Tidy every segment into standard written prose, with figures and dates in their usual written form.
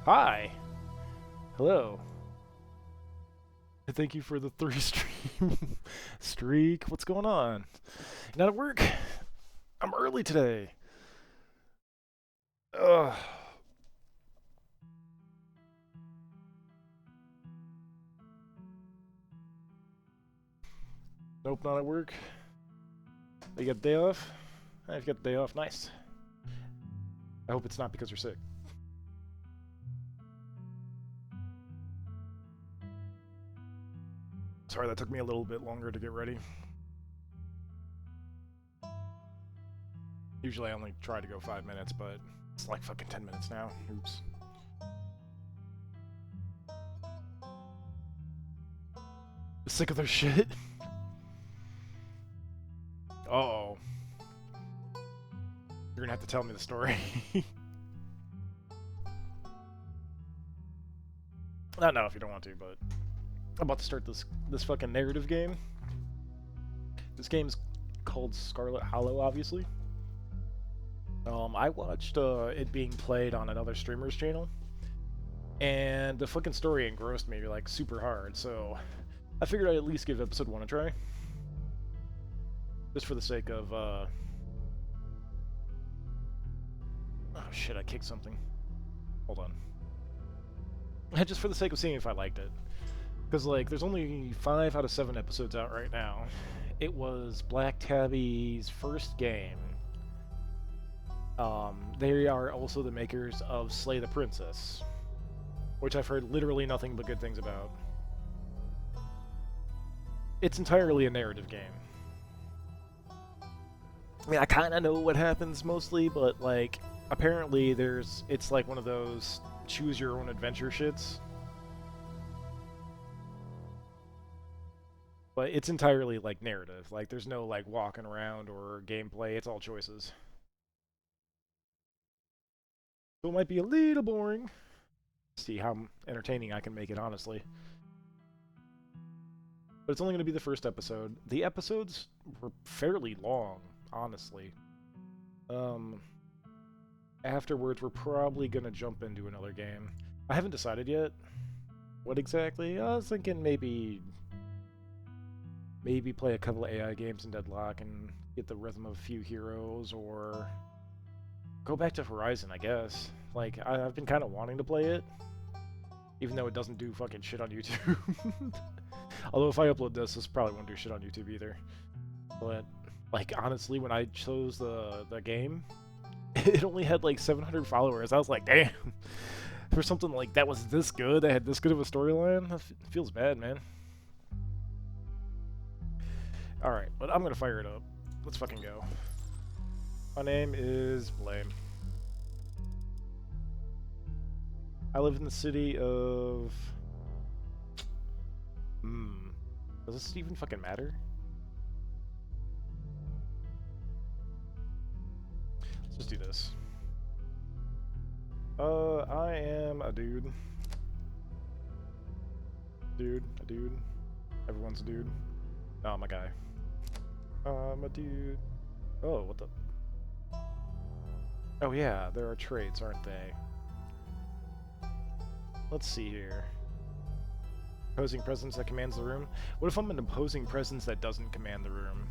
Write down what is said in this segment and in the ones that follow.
Hi. Hello. Thank you for the 3 stream streak. What's going on? Not at work. I'm early today. Ugh. Nope, not at work. You got the day off? I've got the day off. Nice. I hope it's not because you're sick. Sorry, that took me a little bit longer to get ready. Usually I only try to go 5 minutes, but it's like fucking 10 minutes now. Oops. Sick of their shit? Uh-oh. You're gonna have to tell me the story. I don't know if you don't want to, but I'm about to start this fucking narrative game. This game's called Scarlet Hollow, obviously. I watched it being played on another streamer's channel, and the fucking story engrossed me like super hard. So I figured I'd at least give episode 1 a try, just for the sake of oh shit, I kicked something. Hold on. Just for the sake of seeing if I liked it. Because, like, there's only 5 out of 7 episodes out right now. It was Black Tabby's first game. They are also the makers of Slay the Princess, which I've heard literally nothing but good things about. It's entirely a narrative game. I mean, I kind of know what happens mostly, but, like, apparently it's like one of those choose your own adventure shits. But it's entirely, like, narrative. Like, there's no, like, walking around or gameplay. It's all choices. So it might be a little boring. See how entertaining I can make it, honestly. But it's only going to be the first episode. The episodes were fairly long, honestly. Afterwards, we're probably going to jump into another game. I haven't decided yet what exactly. I was thinking maybe play a couple of AI games in Deadlock and get the rhythm of a few heroes, or go back to Horizon, I guess. Like, I've been kind of wanting to play it, even though it doesn't do fucking shit on YouTube. Although if I upload this probably won't do shit on YouTube either. But, like, honestly, when I chose the game, it only had like 700 followers. I was like, damn. For something like that was this good, that had this good of a storyline, it feels bad, man. Alright, but I'm gonna fire it up. Let's fucking go. My name is Blame. I live in the city of... Does this even fucking matter? Let's just do this. I am a dude. A dude. Everyone's a dude. No, I'm a guy. I'm a dude. Oh, what the... Oh yeah, there are traits, aren't they? Let's see here. Opposing presence that commands the room? What if I'm an opposing presence that doesn't command the room?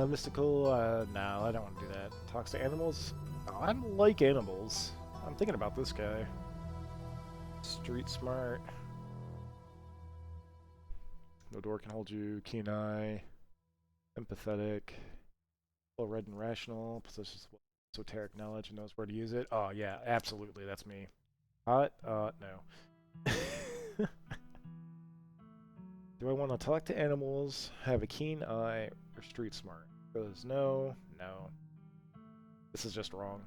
Mystical, no, I don't want to do that. Talks to animals? Oh, I don't like animals. I'm thinking about this guy. Street smart. No door can hold you. Keen eye. Empathetic. Well read and rational. Possesses esoteric knowledge and knows where to use it. Oh yeah, absolutely, that's me. Hot? No. Do I want to talk to animals, have a keen eye, or street smart? Because no. This is just wrong.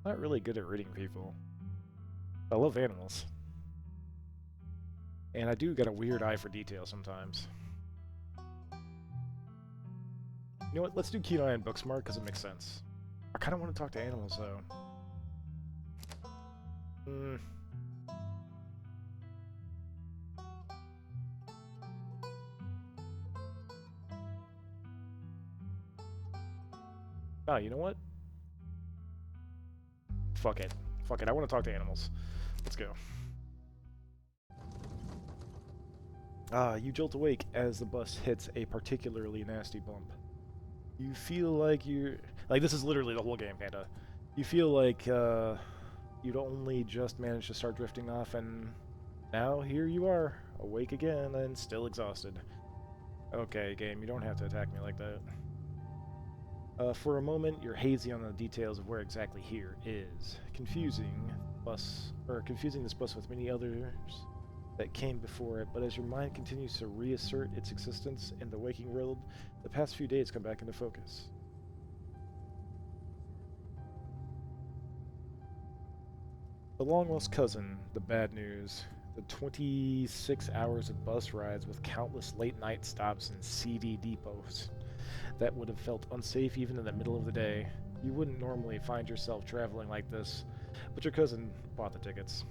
Not really good at reading people. I love animals. And I do get a weird eye for detail sometimes. You know what? Let's do keen eye and book smart because it makes sense. I kind of want to talk to animals though. Oh, you know what? Fuck it. Fuck it, I want to talk to animals. Let's go. You jolt awake as the bus hits a particularly nasty bump. You feel like you're... Like, this is literally the whole game, Panda. You feel like, you'd only just managed to start drifting off, and now here you are, awake again and still exhausted. Okay, game, you don't have to attack me like that. For a moment, you're hazy on the details of where exactly here is. Confusing this bus with many others that came before it, but as your mind continues to reassert its existence in the waking world, the past few days come back into focus. The long-lost cousin, the bad news, the 26 hours of bus rides with countless late-night stops and CD depots that would have felt unsafe even in the middle of the day. You wouldn't normally find yourself traveling like this, but your cousin bought the tickets.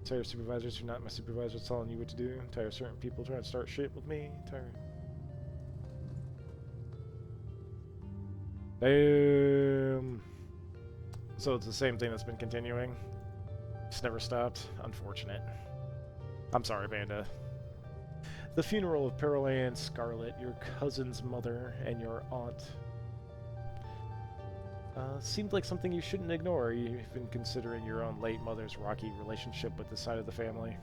Tired of supervisors who are not my supervisors telling you what to do. Tired of certain people trying to start shit with me. Tired. Damn. So it's the same thing that's been continuing. It's never stopped. Unfortunate. I'm sorry, Panda. The funeral of Pearlie and Scarlet, your cousin's mother, and your aunt seemed like something you shouldn't ignore, even considering your own late mother's rocky relationship with this side of the family.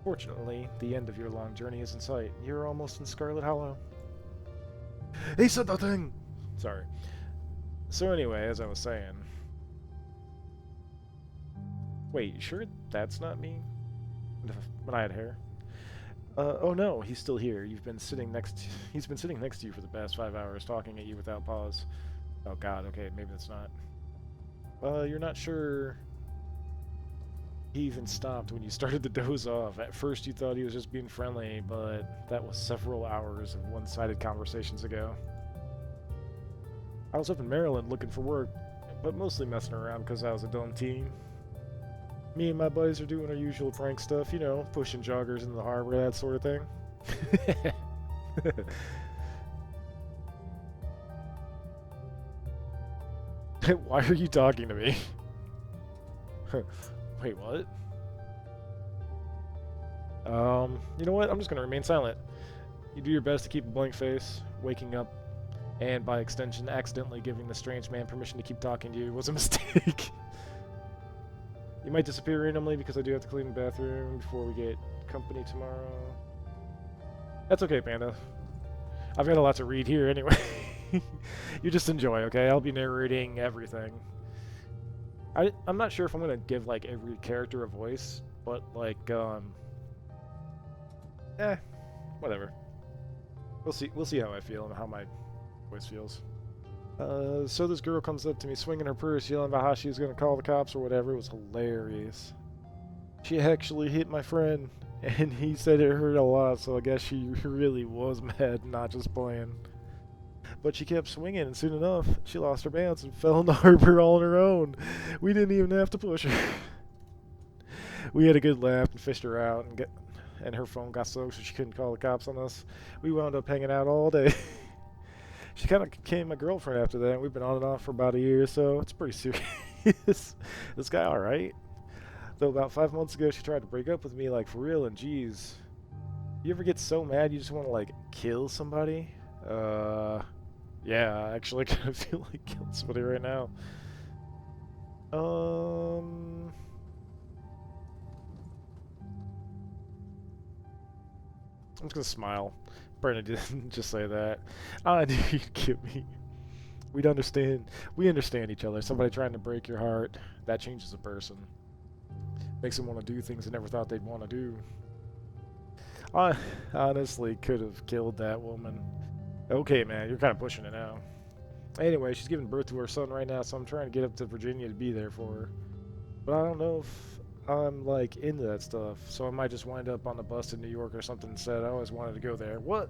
Fortunately, the end of your long journey is in sight. You're almost in Scarlet Hollow. He said the thing! Sorry. So anyway, as I was saying... Wait, you sure that's not me? When I had hair? Oh no, he's still here. He's been sitting next to you for the past 5 hours, talking at you without pause. Oh god, okay, maybe that's not. You're not sure he even stopped when you started to doze off. At first you thought he was just being friendly, but that was several hours of one-sided conversations ago. I was up in Maryland looking for work, but mostly messing around because I was a dumb teen. Me and my buddies are doing our usual prank stuff, you know, pushing joggers into the harbor, that sort of thing. Why are you talking to me? Wait, what? You know what? I'm just gonna remain silent. You do your best to keep a blank face. Waking up, and by extension, accidentally giving the strange man permission to keep talking to you was a mistake. You might disappear randomly because I do have to clean the bathroom before we get company tomorrow. That's okay, Panda. I've got a lot to read here anyway. You just enjoy, okay? I'll be narrating everything. I'm not sure if I'm gonna give like every character a voice, but like whatever. We'll see how I feel and how my voice feels. So this girl comes up to me swinging her purse, yelling about how she was gonna call the cops or whatever. It was hilarious. She actually hit my friend, and he said it hurt a lot, so I guess she really was mad, not just playing. But she kept swinging, and soon enough, she lost her balance and fell in the harbor all on her own. We didn't even have to push her. We had a good laugh and fished her out, and her phone got soaked so she couldn't call the cops on us. We wound up hanging out all day. She kind of became my girlfriend after that, and we've been on and off for about a year, so it's pretty serious. This guy alright. Though about 5 months ago, she tried to break up with me, like, for real, and geez. You ever get so mad you just want to, like, kill somebody? Yeah, I actually kind of feel like killing somebody right now. I'm just gonna smile. Brandon didn't just say that. I knew you'd get me. We understand each other. Somebody trying to break your heart, that changes a person. Makes them want to do things they never thought they'd want to do. I honestly could have killed that woman. Okay, man, you're kind of pushing it now. Anyway, she's giving birth to her son right now, so I'm trying to get up to Virginia to be there for her. But I don't know if I'm, like, into that stuff, so I might just wind up on the bus to New York or something instead. I always wanted to go there. What?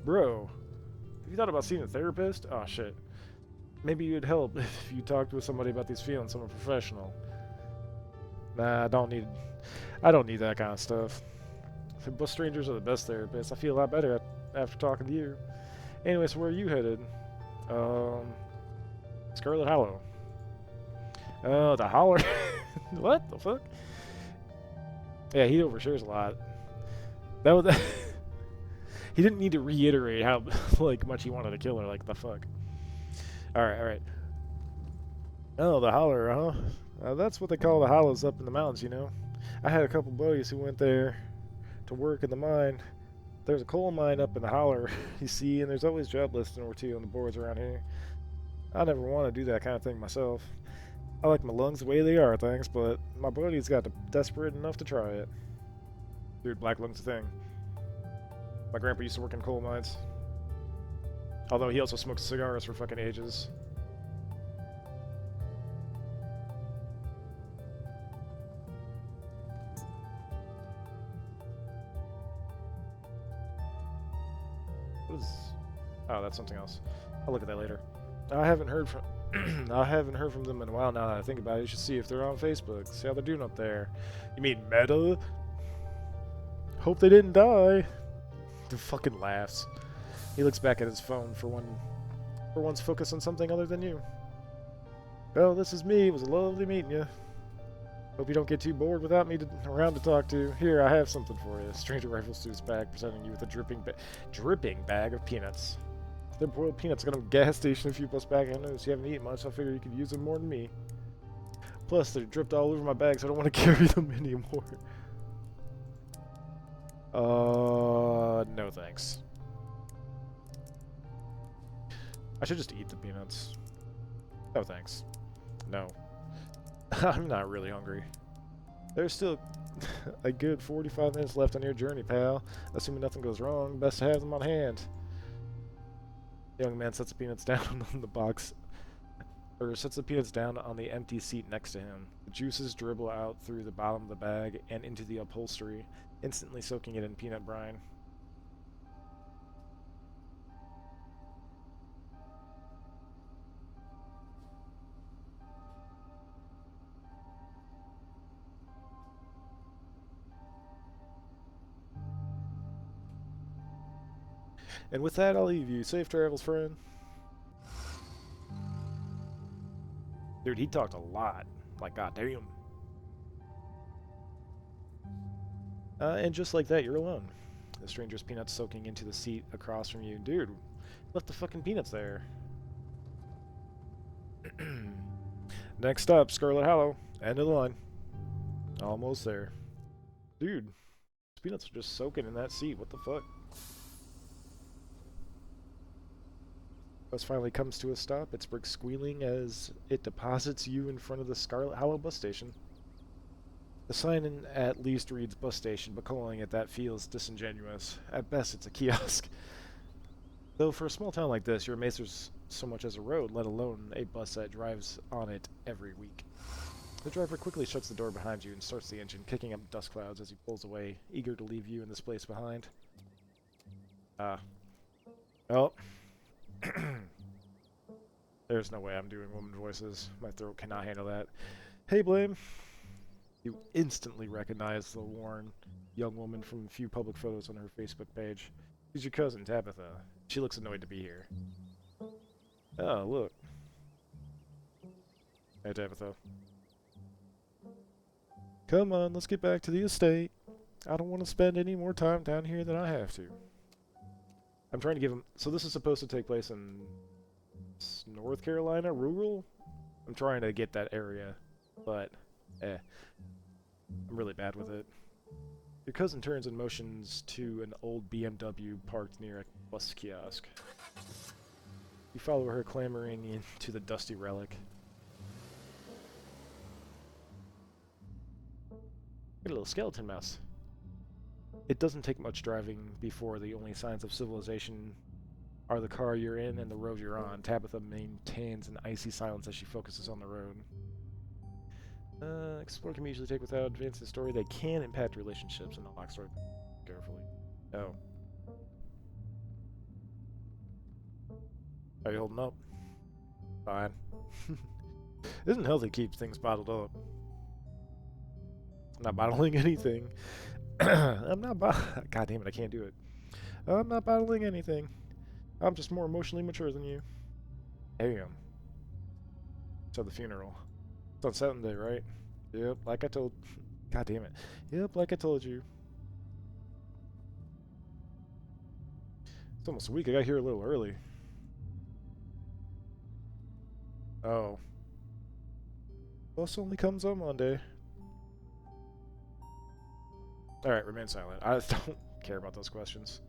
Bro, have you thought about seeing a therapist? Oh, shit. Maybe you'd help if you talked with somebody about these feelings, someone professional. Nah, I don't need that kind of stuff. Bus strangers are the best therapists. I feel a lot better after talking to you. Anyway, so where are you headed? Scarlet Hollow. Oh, the holler. What the fuck? Yeah, he overshares a lot. That was. He didn't need to reiterate how like much he wanted to kill her. Like the fuck. All right, all right. Oh, the holler, huh? That's what they call the hollows up in the mountains, you know. I had a couple buddies who went there to work in the mine. There's a coal mine up in the holler, you see, and there's always job listing or two on the boards around here. I never want to do that kind of thing myself. I like my lungs the way they are, thanks, but my buddy's got desperate enough to try it. Dude, black lung's a thing. My grandpa used to work in coal mines. Although he also smoked cigars for fucking ages. What is... Oh, that's something else. I'll look at that later. I haven't heard from... I haven't heard from them in a while now that I think about it. You should see if they're on Facebook. See how they're doing up there. You mean Meta? Hope they didn't die. He fucking laughs. He looks back at his phone for once focused on something other than you. Well, this is me. It was lovely meeting you. Hope you don't get too bored without me around to talk to. Here, I have something for you. Stranger rifles through his bag, presenting you with a dripping bag of peanuts. They're boiled peanuts. Got a gas station a few plus back. I noticed you haven't eaten much, so I figured you could use them more than me. Plus, they're dripped all over my bag, so I don't want to carry them anymore. No thanks. I should just eat the peanuts. No thanks. No. I'm not really hungry. There's still a good 45 minutes left on your journey, pal. Assuming nothing goes wrong, best to have them on hand. The young man sets the peanuts down on the box, or sets the peanuts down on the empty seat next to him. The juices dribble out through the bottom of the bag and into the upholstery, instantly soaking it in peanut brine. And with that, I'll leave you. Safe travels, friend. Dude, he talked a lot. Like, goddamn. And just like that, you're alone. The stranger's peanuts soaking into the seat across from you. Dude, left the fucking peanuts there. Next up, Scarlet Hollow. End of the line. Almost there. Dude, these peanuts are just soaking in that seat. What the fuck? Bus finally comes to a stop, its brakes squealing as it deposits you in front of the Scarlet Hollow bus station. The sign at least reads bus station, but calling it that feels disingenuous. At best, it's a kiosk. Though for a small town like this, you're amazed there's so much as a road, let alone a bus that drives on it every week. The driver quickly shuts the door behind you and starts the engine, kicking up dust clouds as he pulls away, eager to leave you in this place behind. Well... There's no way I'm doing woman voices. My throat cannot handle that. Hey, Blame. You instantly recognize the worn young woman from a few public photos on her Facebook page. She's your cousin, Tabitha. She looks annoyed to be here. Oh, look. Hey, Tabitha. Come on, let's get back to the estate. I don't want to spend any more time down here than I have to. I'm trying to give him... So this is supposed to take place in North Carolina, rural? I'm trying to get that area, but I'm really bad with it. Your cousin turns and motions to an old BMW parked near a bus kiosk. You follow her, clambering into the dusty relic. Get a little skeleton mouse. It doesn't take much driving before the only signs of civilization are the car you're in and the road you're on. Tabitha maintains an icy silence as she focuses on the road. Explore can usually take without advancing the story. They can impact relationships and unlock story carefully. Oh. Are you holding up? Fine. It isn't healthy to keep things bottled up. I'm not bottling anything. I'm not God damn it, I can't do it. I'm not bottling anything. I'm just more emotionally mature than you. Damn. So the funeral. It's on Saturday, right? Yep, like I told... God damn it. Yep, like I told you. It's almost a week. I got here a little early. Oh. Bus only comes on Monday. Alright, remain silent. I don't care about those questions.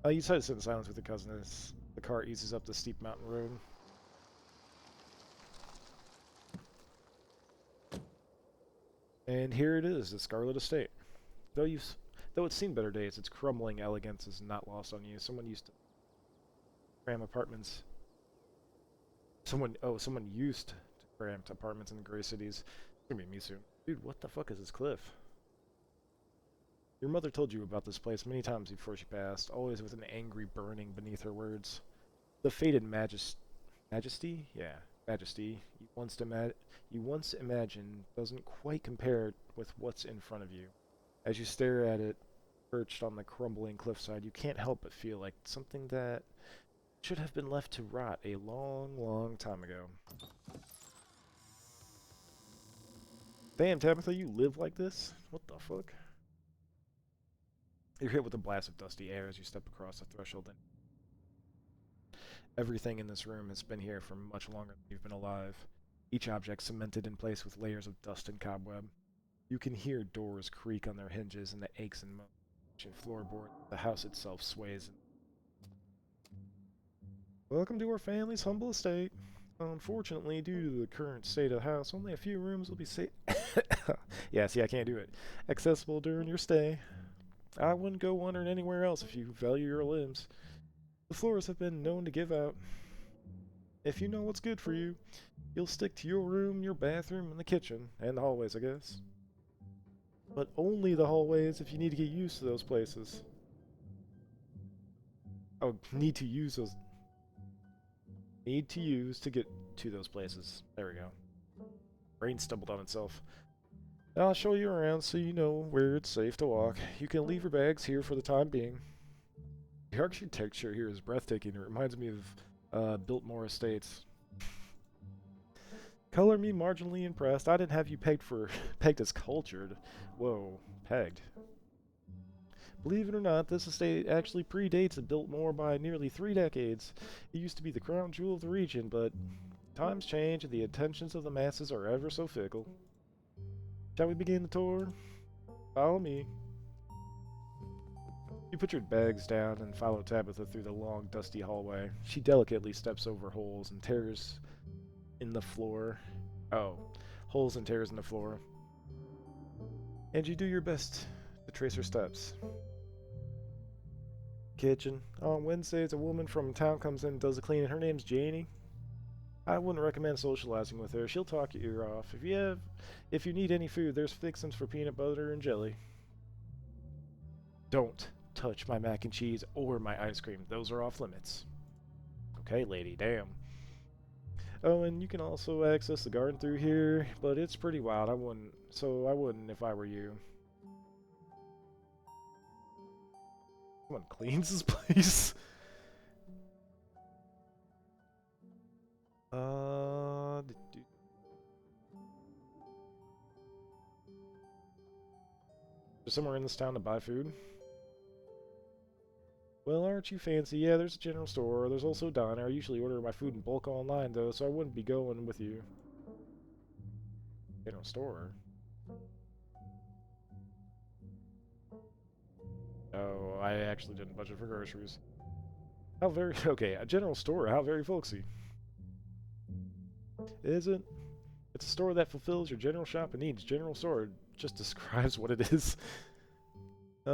You decided to sit in silence with your cousin as the car eases up the steep mountain road. And here it is, the Scarlet Estate. Though it's seen better days, its crumbling elegance is not lost on you. Someone used to cram apartments. Someone used to cram apartments in the gray cities. It's gonna be me soon. Dude, what the fuck is this cliff? Your mother told you about this place many times before she passed, always with an angry burning beneath her words. The fated majesty? Yeah, majesty you once imagined doesn't quite compare with what's in front of you. As you stare at it, perched on the crumbling cliffside, you can't help but feel like something that should have been left to rot a long, long time ago. Damn, Tabitha, you live like this? What the fuck? You're hit with a blast of dusty air as you step across the threshold. Everything in this room has been here for much longer than you've been alive, each object cemented in place with layers of dust and cobweb. You can hear doors creak on their hinges and the aches and moans of floorboard. The house itself sways. Welcome to our family's humble estate. Unfortunately, due to the current state of the house, only a few rooms will be safe. Yeah, see, I can't do it. Accessible during your stay. I wouldn't go wandering anywhere else if you value your limbs. The floors have been known to give out. If you know what's good for you, you'll stick to your room, your bathroom, and the kitchen, and the hallways, I guess. But only the hallways if you need to get used to those places. Oh, need to use to get to those places. There we go. Brain stumbled on itself. I'll show you around so you know where it's safe to walk. You can leave your bags here for the time being. The architecture here is breathtaking. It reminds me of Biltmore Estates. Color me marginally impressed. I didn't have you pegged as cultured. Whoa, pegged. Believe it or not, this estate actually predates Biltmore by nearly 3 decades. It used to be the crown jewel of the region, but times change and the attentions of the masses are ever so fickle. Shall we begin the tour? Follow me. You put your bags down and follow Tabitha through the long, dusty hallway. She delicately steps over holes and tears in the floor. Oh, holes and tears in the floor. And you do your best to trace her steps. Kitchen. On Wednesdays, a woman from town comes in and does the cleaning. Her name's Janie. I wouldn't recommend socializing with her. She'll talk your ear off. If you need any food, there's fixins for peanut butter and jelly. Don't touch my mac and cheese or my ice cream. Those are off limits. Okay, lady, damn. Oh, and you can also access the garden through here, but it's pretty wild. I wouldn't if I were you. Someone cleans this place? Is somewhere in this town to buy food? Well, aren't you fancy? Yeah, there's a general store. There's also a diner. I usually order my food in bulk online, though, so I wouldn't be going with you. General store? Oh, I actually didn't budget for groceries. How very... Okay, a general store. How very folksy. Is it? It's a store that fulfills your general shopping needs. General store just describes what it is. You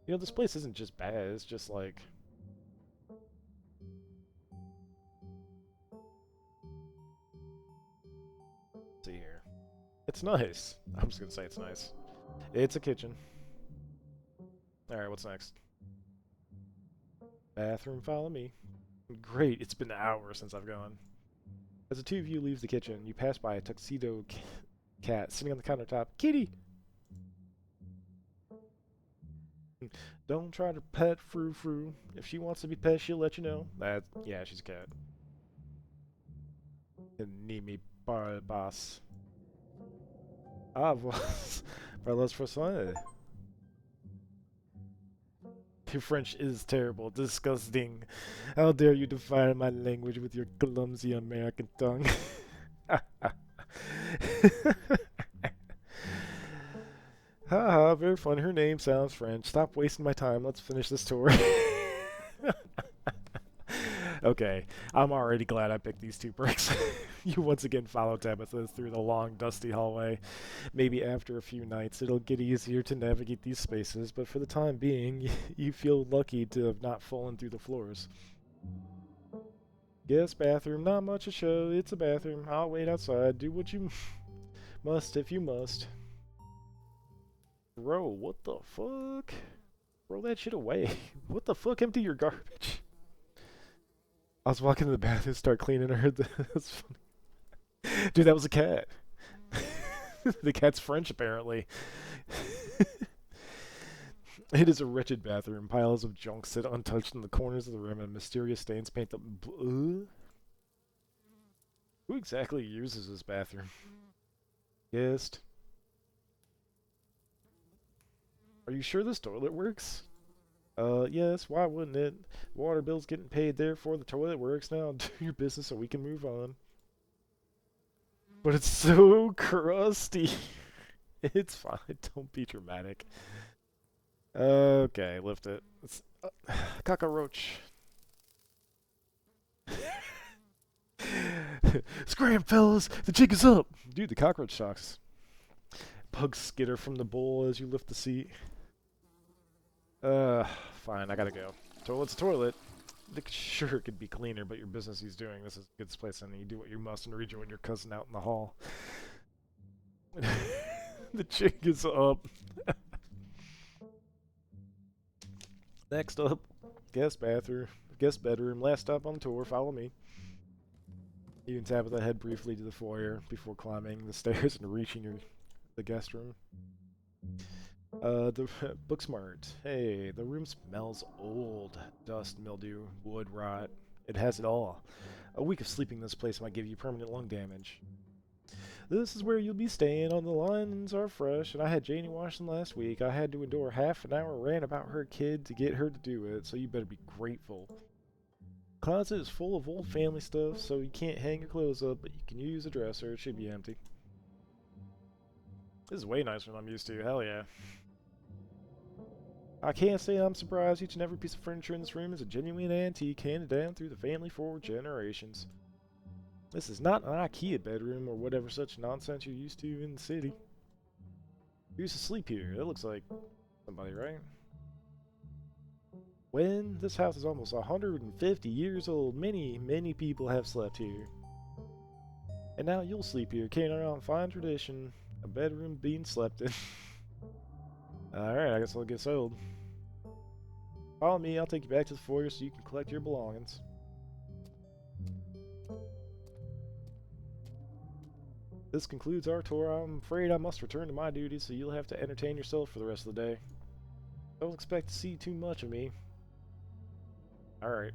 know, this place isn't just bad, it's just like... Let's see here. It's nice. I'm just gonna say it's nice. It's a kitchen. Alright, what's next? Bathroom, follow me. Great, it's been hours since I've gone. As the two of you leave the kitchen, you pass by a tuxedo cat sitting on the countertop. Kitty! Don't try to pet Frou Frou. If she wants to be pet, she'll let you know. Yeah, she's a cat. Need me boss. Ah, was. Parles Français. Your French is terrible, disgusting. How dare you define my language with your clumsy American tongue? Haha, very fun. Her name sounds French. Stop wasting my time. Let's finish this tour. Okay, I'm already glad I picked these two bricks. You once again follow Tabitha through the long, dusty hallway. Maybe after a few nights it'll get easier to navigate these spaces, but for the time being, you feel lucky to have not fallen through the floors. Yes, bathroom. Not much to show. It's a bathroom. I'll wait outside. Do what you must if you must. Bro, what the fuck? Throw that shit away. What the fuck? Empty your garbage. I was walking to the bathroom, start cleaning her. That's funny. Dude, that was a cat. The cat's French, apparently. It is a wretched bathroom. Piles of junk sit untouched in the corners of the room, and mysterious stains paint the... Who exactly uses this bathroom? Guest. Are you sure this toilet works? Yes, why wouldn't it? Water bill's getting paid, therefore the toilet works. Now do your business so we can move on. But it's so crusty. It's fine, don't be dramatic. Okay, lift it. It's, cockroach. Scram, fellas! The jig is up! Dude, the cockroach shocks. Bugs skitter from the bowl as you lift the seat. Fine, I gotta go. Toilet's a toilet. Sure, it could be cleaner, but your business he's doing. This is a good place, and you do what you must and rejoin your cousin out in the hall. The jig is up. Next up, guest bedroom. Last stop on the tour. Follow me. You and Tabitha head briefly to the foyer before climbing the stairs and reaching the guest room. The Booksmart. Hey, the room smells old. Dust, mildew, wood rot. It has it all. A week of sleeping in this place might give you permanent lung damage. This is where you'll be staying. On the lines are fresh, and I had Janie wash them last week. I had to endure half an hour rant about her kid to get her to do it, so you better be grateful. Closet is full of old family stuff, so you can't hang your clothes up, but you can use a dresser. It should be empty. This is way nicer than I'm used to. Hell yeah. I can't say I'm surprised. Each and every piece of furniture in this room is a genuine antique handed down through the family for generations. This is not an IKEA bedroom or whatever such nonsense you're used to in the city. Who used to sleep here? That looks like somebody, right? When? This house is almost 150 years old. Many, many people have slept here. And now you'll sleep here, carrying around fine tradition. A bedroom being slept in. Alright, I guess I'll get sold. Follow me, I'll take you back to the foyer so you can collect your belongings. This concludes our tour. I'm afraid I must return to my duties, so you'll have to entertain yourself for the rest of the day. Don't expect to see too much of me. Alright.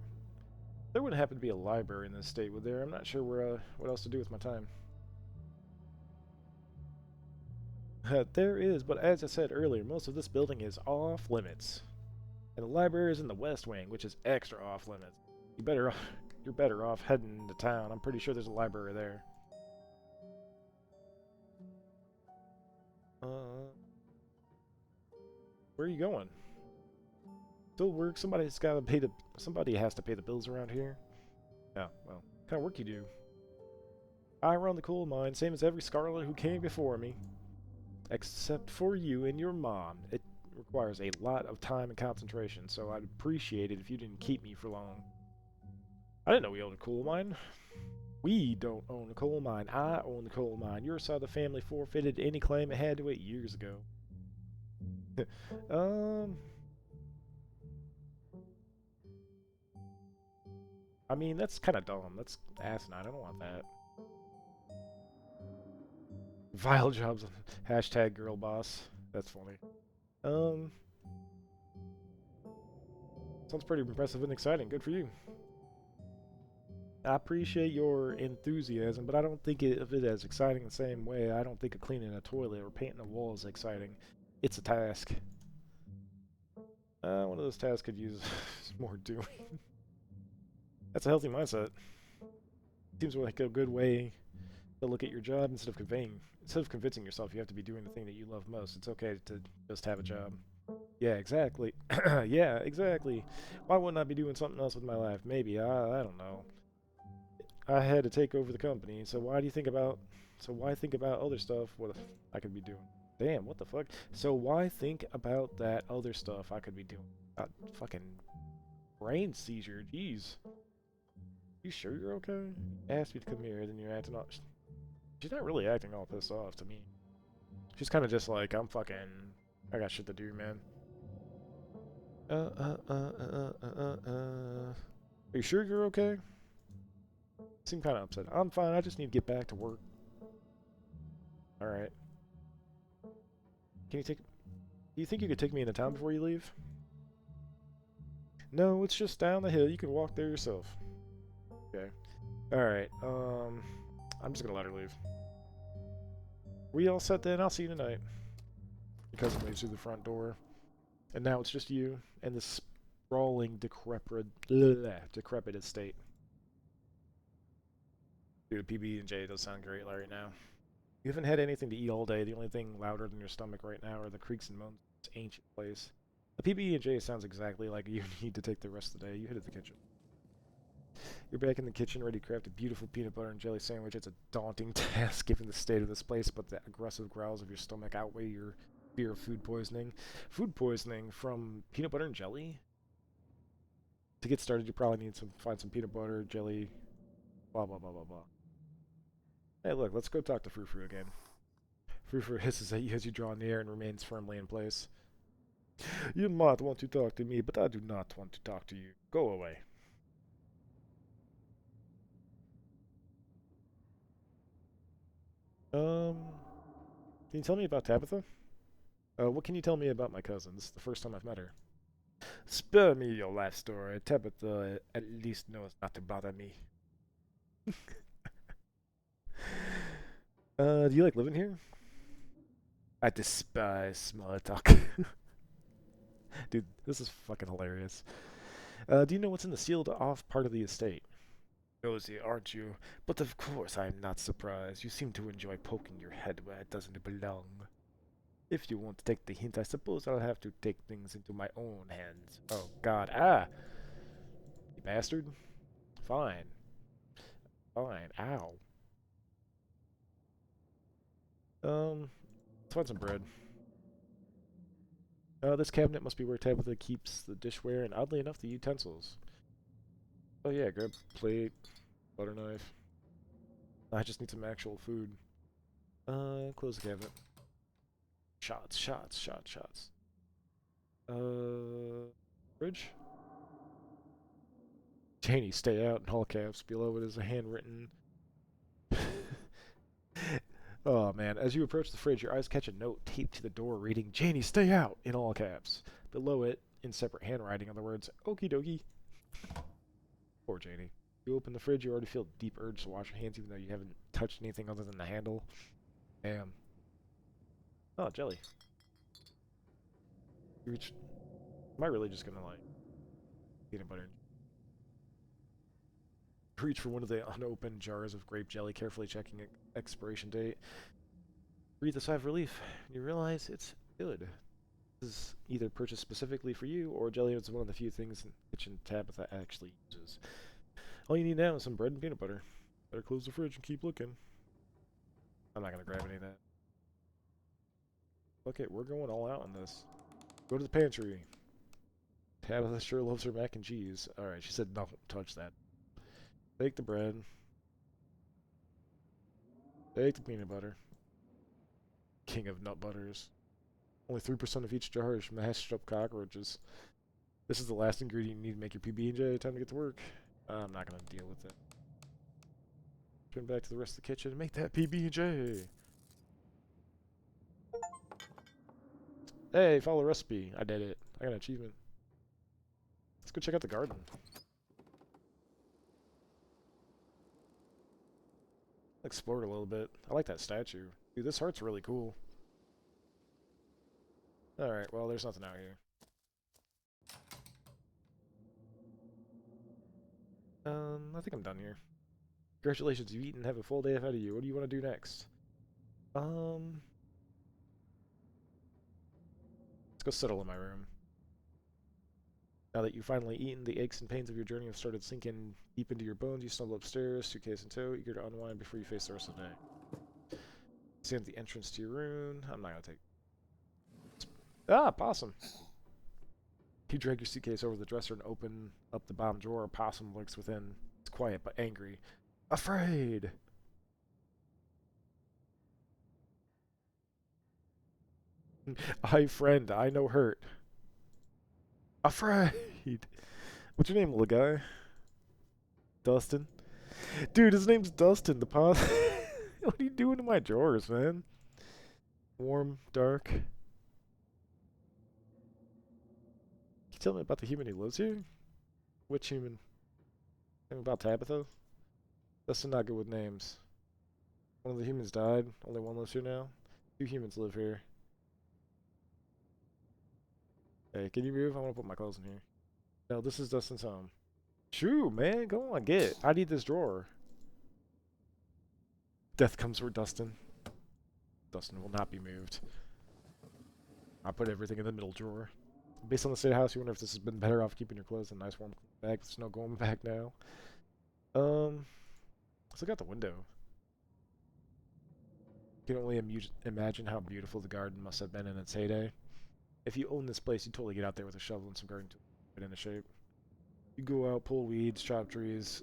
There wouldn't happen to be a library in this state, would there? I'm not sure what else to do with my time. There is, but as I said earlier, most of this building is off limits. And the library is in the west wing, which is extra off limits. You're better off heading to town. I'm pretty sure there's a library there. Where are you going? Still work? Somebody has to pay the bills around here. Yeah, well, what kind of work you do? I run the coal mine, same as every Scarlet who came before me. Except for you and your mom. It requires a lot of time and concentration, so I'd appreciate it if you didn't keep me for long. I didn't know we owned a coal mine. We don't own a coal mine. I own the coal mine. Your side of the family forfeited any claim it had to it years ago. I mean, that's kind of dumb. That's asinine. I don't want that. Vile jobs on hashtag girl boss. That's funny. Sounds pretty impressive and exciting. Good for you. I appreciate your enthusiasm, but I don't think of it as exciting the same way. I don't think of cleaning a toilet or painting a wall as exciting. It's a task. One of those tasks could use more doing. That's a healthy mindset. Seems like a good way to look at your job instead of convincing yourself you have to be doing the thing that you love most. It's okay to just have a job. Yeah, exactly. Yeah, exactly. Why wouldn't I be doing something else with my life? Maybe. I don't know. I had to take over the company, so why think about other stuff what I could be doing? Damn, what the fuck? So why think about that other stuff I could be doing? Fucking brain seizure, jeez. You sure you're okay? Asked me to come here, then you're acting all... She's not really acting all pissed off to me. She's kind of just like, I got shit to do, man. Are you sure you're okay? Seem kind of upset. I'm fine, I just need to get back to work. Alright. Do you think you could take me into town before you leave? No, it's just down the hill. You can walk there yourself. Okay. Alright, I'm just gonna let her leave. We all set then? I'll see you tonight. Your cousin leaves through the front door. And now it's just you and this sprawling, decrepit estate. Dude, PB&J does sound great right now. You haven't had anything to eat all day. The only thing louder than your stomach right now are the creaks and moans of this ancient place. The PB&J sounds exactly like you need to take the rest of the day. You headed to the kitchen. You're back in the kitchen, ready to craft a beautiful peanut butter and jelly sandwich. It's a daunting task given the state of this place, but the aggressive growls of your stomach outweigh your fear of food poisoning. Food poisoning from peanut butter and jelly? To get started, you probably need to find some peanut butter, jelly, blah, blah, blah, blah, blah. Hey, look, let's go talk to Frou Frou again. Frou Frou hisses at you as you draw near and remains firmly in place. You might want to talk to me, but I do not want to talk to you. Go away. Can you tell me about Tabitha? What can you tell me about my cousin? This is the first time I've met her. Spare me your life story. Tabitha at least knows not to bother me. Do you like living here? I despise small talk. Dude, this is fucking hilarious. Do you know what's in the sealed off part of the estate? Nosy, aren't you? But of course I'm not surprised. You seem to enjoy poking your head where it doesn't belong. If you want to take the hint, I suppose I'll have to take things into my own hands. Oh, God. Ah! You bastard. Fine. Fine. Ow. Let's find some bread. This cabinet must be where Tabitha keeps the dishware and, oddly enough, the utensils. Oh yeah, grab plate, butter knife. I just need some actual food. Close the cabinet. Shots, shots, shots, shots. Fridge? Janie, stay out in all caps. Below it is a handwritten... Oh man, as you approach the fridge, your eyes catch a note taped to the door reading, Janie, stay out, in all caps. Below it, in separate handwriting, are the words, okie dokie. Poor Janie. You open the fridge, you already feel a deep urge to wash your hands even though you haven't touched anything other than the handle. Damn. Oh, jelly. You reach... Am I really just gonna, like, peanut butter? Reach for one of the unopened jars of grape jelly, carefully checking expiration date. Breathe a sigh of relief, and you realize it's good. This is either purchased specifically for you, or jelly is one of the few things in the kitchen Tabitha actually uses. All you need now is some bread and peanut butter. Better close the fridge and keep looking. I'm not gonna grab any of that. Okay, we're going all out on this. Go to the pantry. Tabitha sure loves her mac and cheese. Alright, she said don't touch that. Take the bread. Take the peanut butter. King of nut butters. Only 3% of each jar is mashed up cockroaches. This is the last ingredient you need to make your PB&J. Time to get to work. I'm not going to deal with it. Turn back to the rest of the kitchen and make that PB&J. Hey, follow the recipe. I did it. I got an achievement. Let's go check out the garden. Explore it a little bit. I like that statue. Dude, this heart's really cool. Alright, well, there's nothing out here. I think I'm done here. Congratulations, you've eaten, have a full day ahead of you. What do you want to do next? Let's go settle in my room. Now that you've finally eaten, the aches and pains of your journey have started sinking deep into your bones. You stumble upstairs, suitcase in tow, eager to unwind before you face the rest of the day. Stand at the entrance to your room. I'm not gonna take... Ah, possum! You drag your suitcase over the dresser and open up the bottom drawer. A possum lurks within. It's quiet but angry. Afraid! Hi, friend. I know hurt. Afraid! What's your name, little guy? Dustin? Dude, his name's Dustin, the possum. What are you doing in my drawers, man? Warm, dark. Can you tell me about the human who lives here? Which human? Tell me about Tabitha? Dustin not good with names. One of the humans died. Only one lives here now. 2 humans live here. Hey, can you move? I want to put my clothes in here. No, this is Dustin's home. Shoo, man, go on, get it. I need this drawer. Death comes for Dustin. Dustin will not be moved. I put everything in the middle drawer. Based on the state of the house, you wonder if this has been better off keeping your clothes in a nice warm bag. There's no going back now. Let's look out the window. You can only imagine how beautiful the garden must have been in its heyday. If you own this place, you'd totally get out there with a shovel and some garden tools to put it into shape. You go out, pull weeds, chop trees,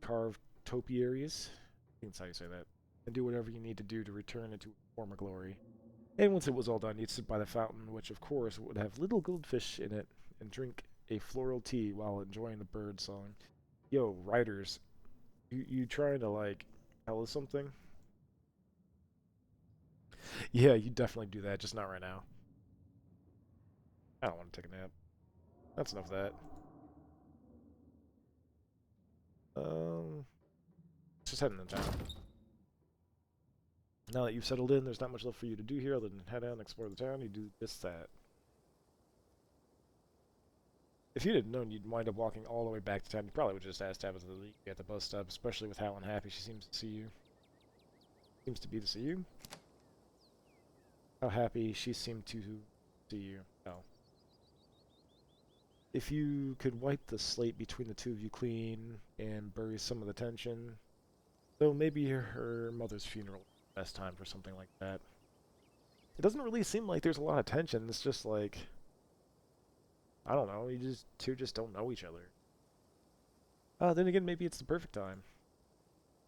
carve topiaries. I think that's how you say that. And do whatever you need to do to return it to former glory. And once it was all done, you'd sit by the fountain, which of course would have little goldfish in it, and drink a floral tea while enjoying the bird song. Yo, writers, you trying to, like, tell us something? Yeah, you definitely do that, just not right now. I don't want to take a nap. That's enough of that. Just heading into town. Now that you've settled in, there's not much left for you to do here other than head out and explore the town. You do just that. If you'd have known you'd wind up walking all the way back to town, you probably would have just asked Tabitha to leave you at the bus stop, especially with how unhappy she seems to see you. Seems to be to see you? How happy she seemed to see you. Oh. If you could wipe the slate between the two of you clean and bury some of the tension, though maybe her mother's funeral is the best time for something like that. It doesn't really seem like there's a lot of tension. It's just like, I don't know, you two just don't know each other. Then again, maybe it's the perfect time.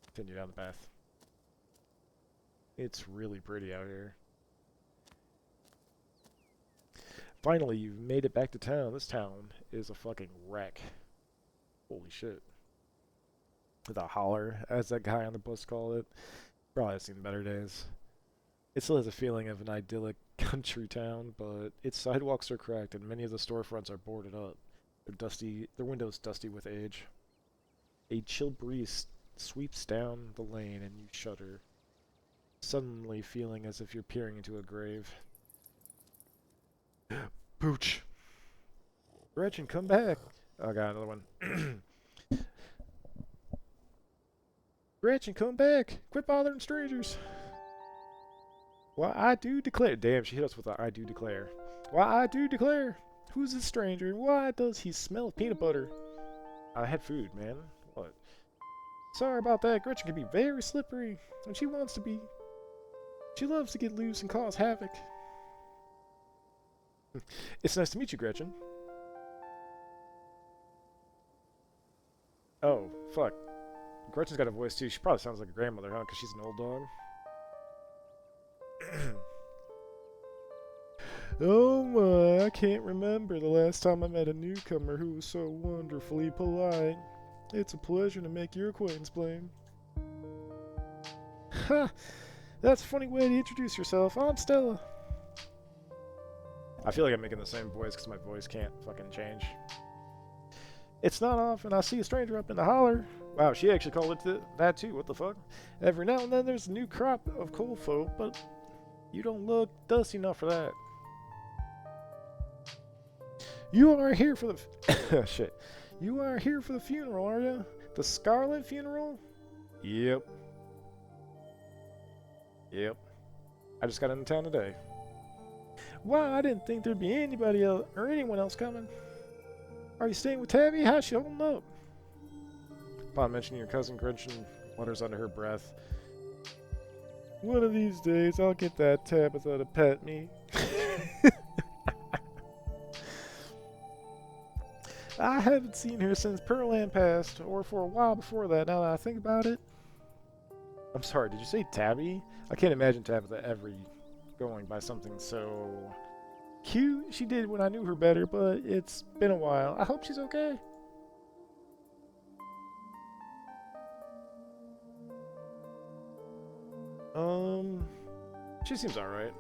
Continue down the path. It's really pretty out here. Finally, you've made it back to town. This town is a fucking wreck. Holy shit. The holler, as that guy on the bus called it. Probably has seen better days. It still has a feeling of an idyllic country town, but its sidewalks are cracked and many of the storefronts are boarded up. Their windows dusty with age. A chill breeze sweeps down the lane and you shudder, suddenly feeling as if you're peering into a grave. Pooch! Gretchen, come back! Oh, I got another one. Gretchen, come back! Quit bothering strangers! Why, I do declare. Damn, she hit us with a I do declare. Why, I do declare. Who's this stranger and why does he smell of peanut butter? I had food, man. What? Sorry about that. Gretchen can be very slippery when she wants to be. She loves to get loose and cause havoc. It's nice to meet you, Gretchen. Oh, fuck. Gretchen's got a voice too. She probably sounds like a grandmother, huh? Because she's an old dog. Oh my, I can't remember the last time I met a newcomer who was so wonderfully polite. It's a pleasure to make your acquaintance, Blaine. Ha! That's a funny way to introduce yourself. I'm Stella. I feel like I'm making the same voice because my voice can't fucking change. It's not often I see a stranger up in the holler. Wow, she actually called it that too. What the fuck? Every now and then there's a new crop of coal folk, but you don't look dusty enough for that. You are here for the shit. You are here for the funeral, are you? The Scarlet funeral? Yep. Yep. I just got into town today. Wow, I didn't think there'd be anybody else or anyone else coming. Are you staying with Tabby? How's she holding up? Upon mentioning your cousin, Gretchen mutters under her breath. One of these days, I'll get that Tabitha to pet me. I haven't seen her since Pearland passed, or for a while before that, now that I think about it. I'm sorry, did you say Tabby? I can't imagine Tabitha ever going by something so cute. She did when I knew her better, but it's been a while. I hope she's okay. She seems alright.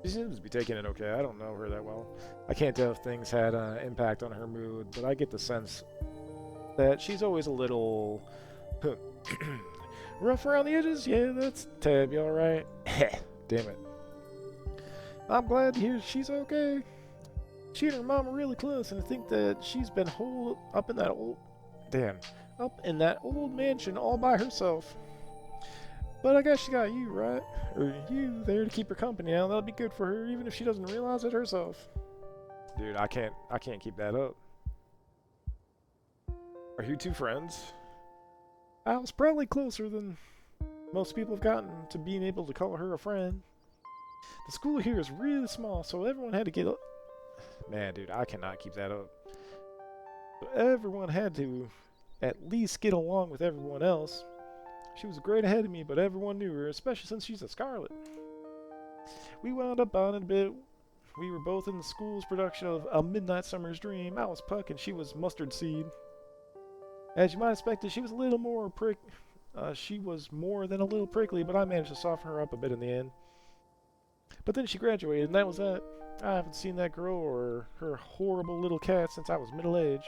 She seems to be taking it okay. I don't know her that well. I can't tell if things had an impact on her mood, but I get the sense that she's always a little rough around the edges. Yeah, that's Tabby, alright. Damn it. I'm glad to hear she's okay. She and her mom are really close, and I think that she's been holed up in that old mansion all by herself. But I guess she got you, right? Or you there to keep her company now. That'll be good for her, even if she doesn't realize it herself. Dude, I can't keep that up. Are you two friends? I was probably closer than most people have gotten to being able to call her a friend. The school here is really small, so everyone had to get up. Man, dude, I cannot keep that up. So everyone had to at least get along with everyone else. She was great ahead of me, but everyone knew her, especially since she's a Scarlet. We wound up bonding a bit. We were both in the school's production of A Midnight Summer's Dream. I was Puck and she was Mustard Seed. As you might expect, she was a little more she was more than a little prickly, but I managed to soften her up a bit in the end. But then she graduated, and that was that. I haven't seen that girl or her horrible little cat since I was middle-aged.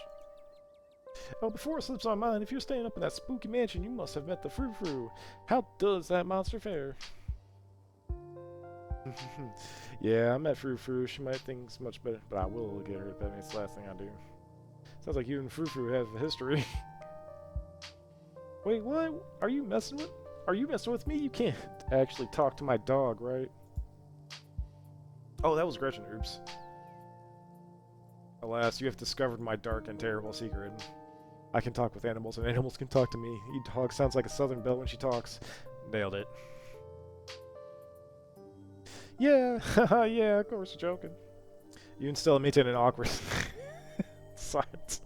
Oh, before it slips my mind, if you're staying up in that spooky mansion, you must have met the Frou-Frou. How does that monster fare? Yeah, I met Frou-Frou. She might think it's much better, but I will get her if that means the last thing I do. Sounds like you and Frou-Frou have a history. Wait, what? Are you messing with me? You can't actually talk to my dog, right? Oh, that was Gretchen. Oops. Alas, you have discovered my dark and terrible secret. I can talk with animals, and animals can talk to me. Your dog sounds like a Southern belle when she talks. Nailed it. Yeah, haha, yeah, of course, joking. You can still maintain an awkward silence.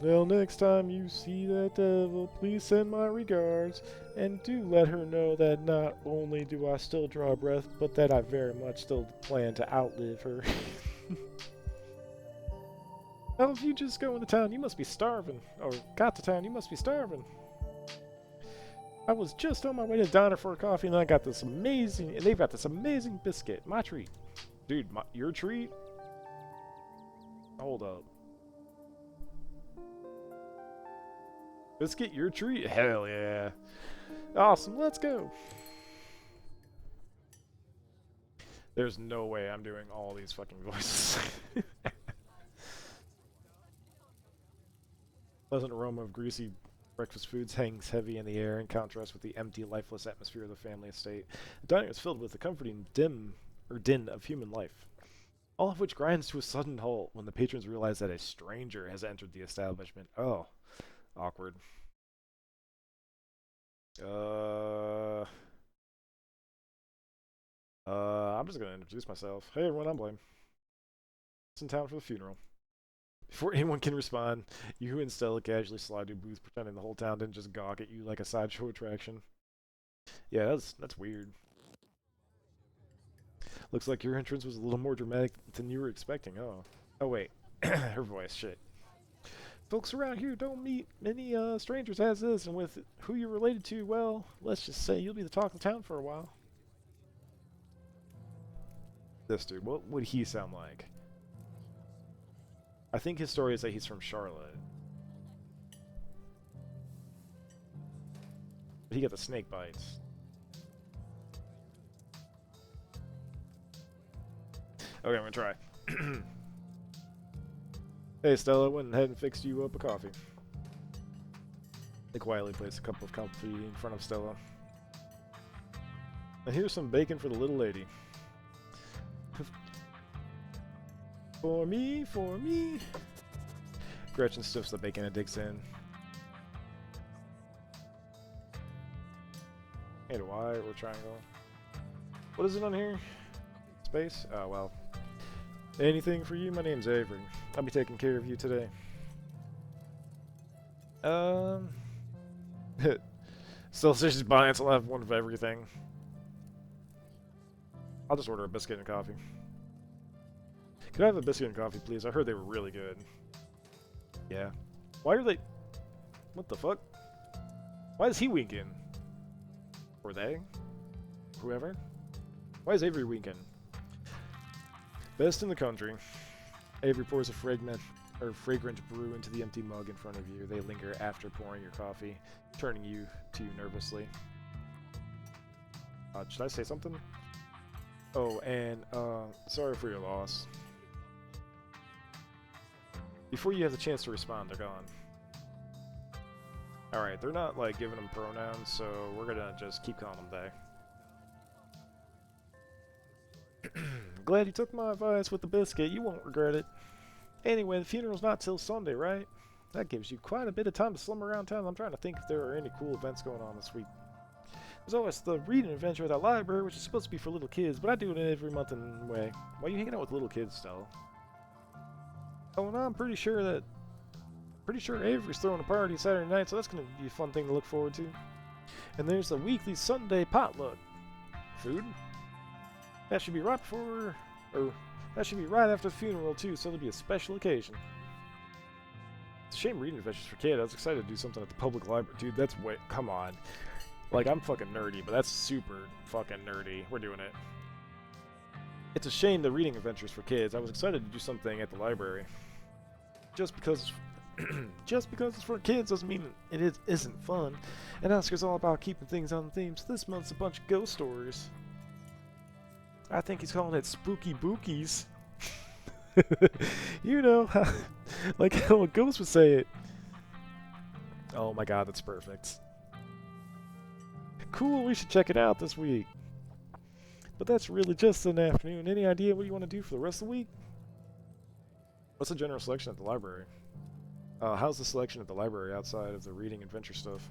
Well, next time you see that devil, please send my regards, and do let her know that not only do I still draw a breath, but that I very much still plan to outlive her. Well, if you just go into town, you must be starving. Or got to town, you must be starving. I was just on my way to diner for a coffee, and I got this amazing, they've got this amazing biscuit. My treat. Dude, your treat? Hold up. Biscuit, your treat? Hell yeah. Awesome, let's go. There's no way I'm doing all these fucking voices. Pleasant aroma of greasy breakfast foods hangs heavy in the air in contrast with the empty, lifeless atmosphere of the family estate. The dining is filled with the comforting din of human life, all of which grinds to a sudden halt when the patrons realize that a stranger has entered the establishment. Oh, awkward. I'm just gonna introduce myself. Hey everyone, I'm Blaine. It's in town for the funeral. Before anyone can respond, you and Stella casually slide to a booth, pretending the whole town didn't just gawk at you like a sideshow attraction. Yeah, that's weird. Looks like your entrance was a little more dramatic than you were expecting, oh. Oh wait, her voice, shit. Folks around here don't meet many strangers as is, and with who you're related to, well, let's just say you'll be the talk of town for a while. This dude, what would he sound like? I think his story is that he's from Charlotte. But he got the snake bites. Okay, I'm gonna try. Hey Stella, went ahead and fixed you up a coffee. They quietly placed a cup of coffee in front of Stella. And here's some bacon for the little lady. For me, for me. Gretchen stuffs the bacon and digs in. And a Y or triangle. What is it on here? Space? Oh, well. Anything for you? My name's Avery. I'll be taking care of you today. Still says she's buying, so I'll have one of everything. I'll just order a biscuit and coffee. Could I have a biscuit and coffee, please? I heard they were really good. Yeah. Why are they... What the fuck? Why is he winking? Or they? Whoever? Why is Avery winking? Best in the country. Avery pours a fragrant brew into the empty mug in front of you. They linger after pouring your coffee, turning you to you nervously. Should I say something? Oh, and, sorry for your loss. Before you have the chance to respond, they're gone. Alright, they're not, like, giving them pronouns, so we're gonna just keep calling them they. Glad you took my advice with the biscuit. You won't regret it. Anyway, the funeral's not till Sunday, right? That gives you quite a bit of time to slum around town. I'm trying to think if there are any cool events going on this week. There's always the reading adventure at that library, which is supposed to be for little kids, but I do it every month anyway. Why are you hanging out with little kids, Stella? Oh, and I'm pretty sure Avery's throwing a party Saturday night, so that's going to be a fun thing to look forward to. And there's the weekly Sunday potluck. Food? That should be right before, or that should be right after the funeral too, so there'll be a special occasion. It's a shame reading adventures for kids. I was excited to do something at the public library. Dude, that's way, come on. Like, I'm fucking nerdy, but that's super fucking nerdy. We're doing it. It's a shame the reading adventures for kids. I was excited to do something at the library. Just because it's for kids doesn't mean isn't fun. And Oscar's all about keeping things on theme, so this month's a bunch of ghost stories. I think he's calling it Spooky Bookies. You know, like how a ghost would say it. Oh my god, that's perfect. Cool, we should check it out this week. But that's really just an afternoon. Any idea what you want to do for the rest of the week? What's the general selection at the library? How's the selection at the library outside of the reading adventure stuff?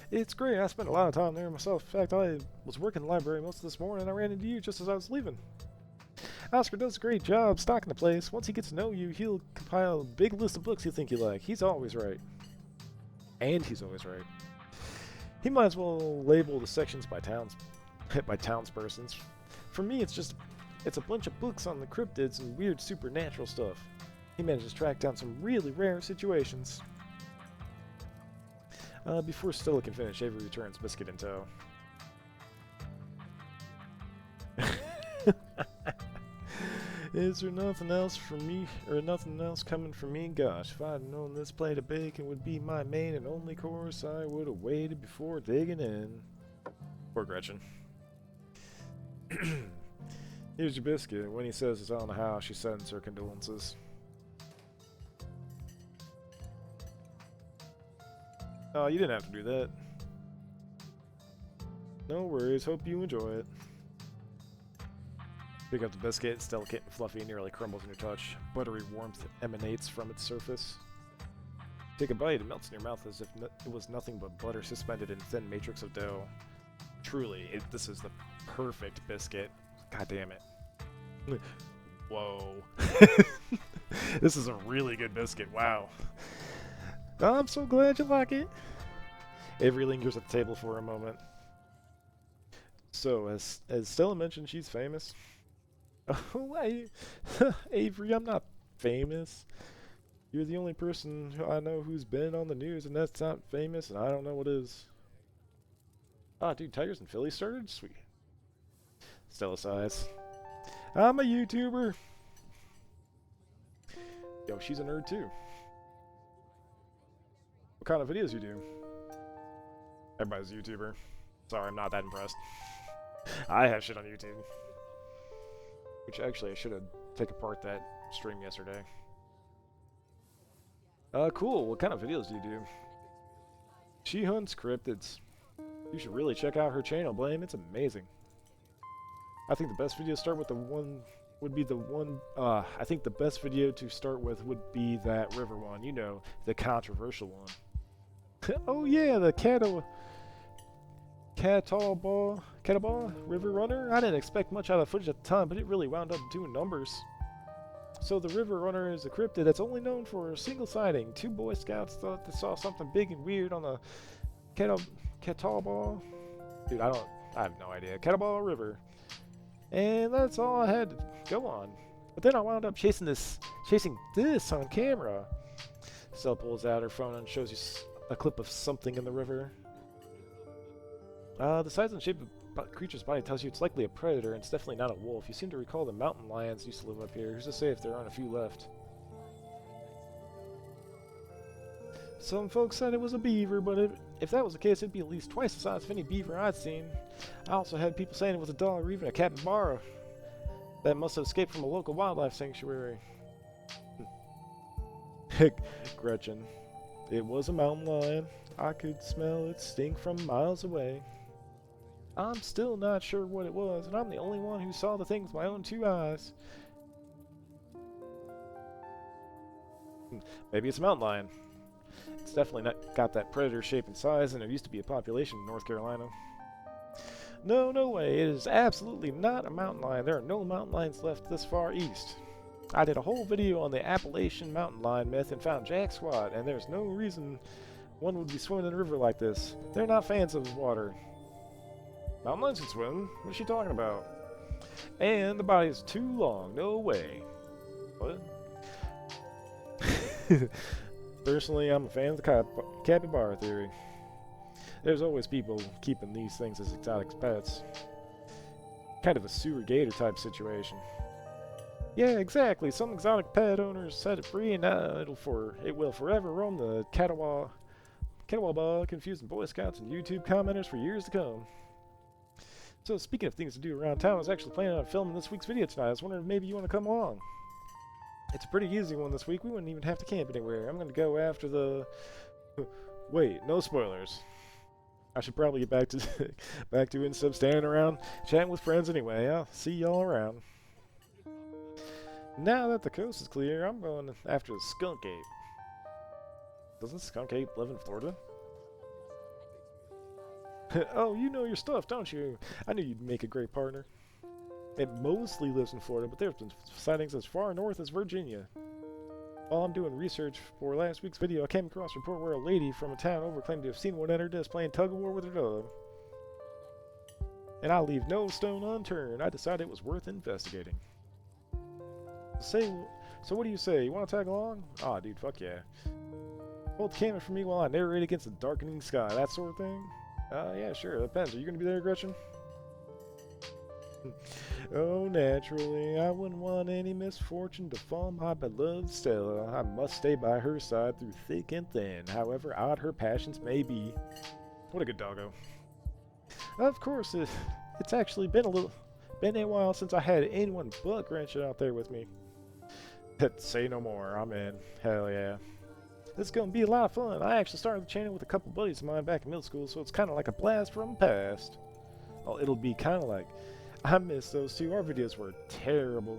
It's great. I spent a lot of time there myself. In fact, I was working in the library most of this morning and I ran into you just as I was leaving. Oscar does a great job stocking the place. Once he gets to know you, he'll compile a big list of books he'll think you like. He's always right. And he's always right. He might as well label the sections by townspersons. For me, it's a bunch of books on the cryptids and weird supernatural stuff. He manages to track down some really rare situations. Before Stella can finish, Avery returns, biscuit in tow. Is there nothing else for me, or nothing else coming for me? Gosh, if I'd known this plate of bacon would be my main and only course, I would have waited before digging in. Poor Gretchen. Here's your biscuit. When he says it's on the house, she sends her condolences. Oh, you didn't have to do that. No worries. Hope you enjoy it. Pick up the biscuit. Stella Kitten Fluffy nearly crumbles in your touch. Buttery warmth emanates from its surface. Take a bite. It melts in your mouth as if it was nothing but butter suspended in a thin matrix of dough. Truly, this is the perfect biscuit. God damn it. Whoa. This is a really good biscuit. Wow. I'm so glad you like it. Avery lingers at the table for a moment. So, as Stella mentioned, she's famous. Oh, Avery, I'm not famous. You're the only person who I know who's been on the news, and that's not famous, and I don't know what is. Ah, dude, Tigers and Phillies started? Sweet. Stella sighs. I'm a YouTuber. Yo, she's a nerd too. What kind of videos you do? Everybody's a YouTuber. Sorry, I'm not that impressed. I have shit on YouTube. Which actually I should have taken apart that stream yesterday. Cool. What kind of videos do you do? She hunts cryptids. You should really check out her channel, Blame. It's amazing. I think the best video to start with I think the best video to start with would be that river one. You know, the controversial one. Oh yeah, the Catawba River Runner? I didn't expect much out of the footage at the time, but it really wound up doing numbers. So the River Runner is a cryptid that's only known for a single sighting. 2 Boy Scouts thought they saw something big and weird on the Catawba. Dude, I have no idea. Catawba River. And that's all I had to go on. But then I wound up chasing this on camera. Cell pulls out her phone and shows you a clip of something in the river. The size and shape of the creature's body tells you it's likely a predator, and it's definitely not a wolf. You seem to recall the mountain lions used to live up here. Who's to say if there aren't a few left? Some folks said it was a beaver, but if that was the case, it'd be at least twice the size of any beaver I'd seen. I also had people saying it was a dog or even a capybara that must have escaped from a local wildlife sanctuary. Gretchen. It was a mountain lion. I could smell its stink from miles away. I'm still not sure what it was, and I'm the only one who saw the thing with my own 2 eyes. Maybe it's a mountain lion. It's definitely not got that predator shape and size, and there used to be a population in North Carolina. No way. It is absolutely not a mountain lion. There are no mountain lions left this far east. I did a whole video on the Appalachian mountain lion myth and found jack squat, and there's no reason one would be swimming in a river like this. They're not fans of water. Mountain lions can swim. What is she talking about? And the body is too long. No way. What? Personally, I'm a fan of the capybara theory. There's always people keeping these things as exotic pets. Kind of a sewer gator type situation. Yeah, exactly. Some exotic pet owners set it free, and it will forever roam the Catawba, confusing Boy Scouts and YouTube commenters for years to come. So speaking of things to do around town, I was actually planning on filming this week's video tonight. I was wondering if maybe you want to come along. It's a pretty easy one this week. We wouldn't even have to camp anywhere. I'm going to go after the... Wait, no spoilers. I should probably get back to instead of standing around chatting with friends anyway. I'll see y'all around. Now that the coast is clear, I'm going after the skunk ape. Doesn't skunk ape live in Florida? Oh, you know your stuff, don't you? I knew you'd make a great partner. It mostly lives in Florida, but there's been sightings as far north as Virginia. While I'm doing research for last week's video, I came across a report where a lady from a town over claimed to have seen one at her desk playing tug-of-war with her dog. And I'll leave no stone unturned. I decided it was worth investigating. So what do you say? You want to tag along? Aw, dude, fuck yeah. Hold the camera for me while I narrate against the darkening sky, that sort of thing? Yeah, sure, that depends. Are you going to be there, Gretchen? Oh, naturally, I wouldn't want any misfortune to fall my beloved Stella. I must stay by her side through thick and thin, however odd her passions may be. What a good doggo. Of course, it's actually been a while since I had anyone but Gretchen out there with me. Say no more, I'm in. Hell yeah. This is going to be a lot of fun. I actually started the channel with a couple buddies of mine back in middle school, so it's kind of like a blast from the past. Well, it'll be kind of like, I miss those two. Our videos were terrible.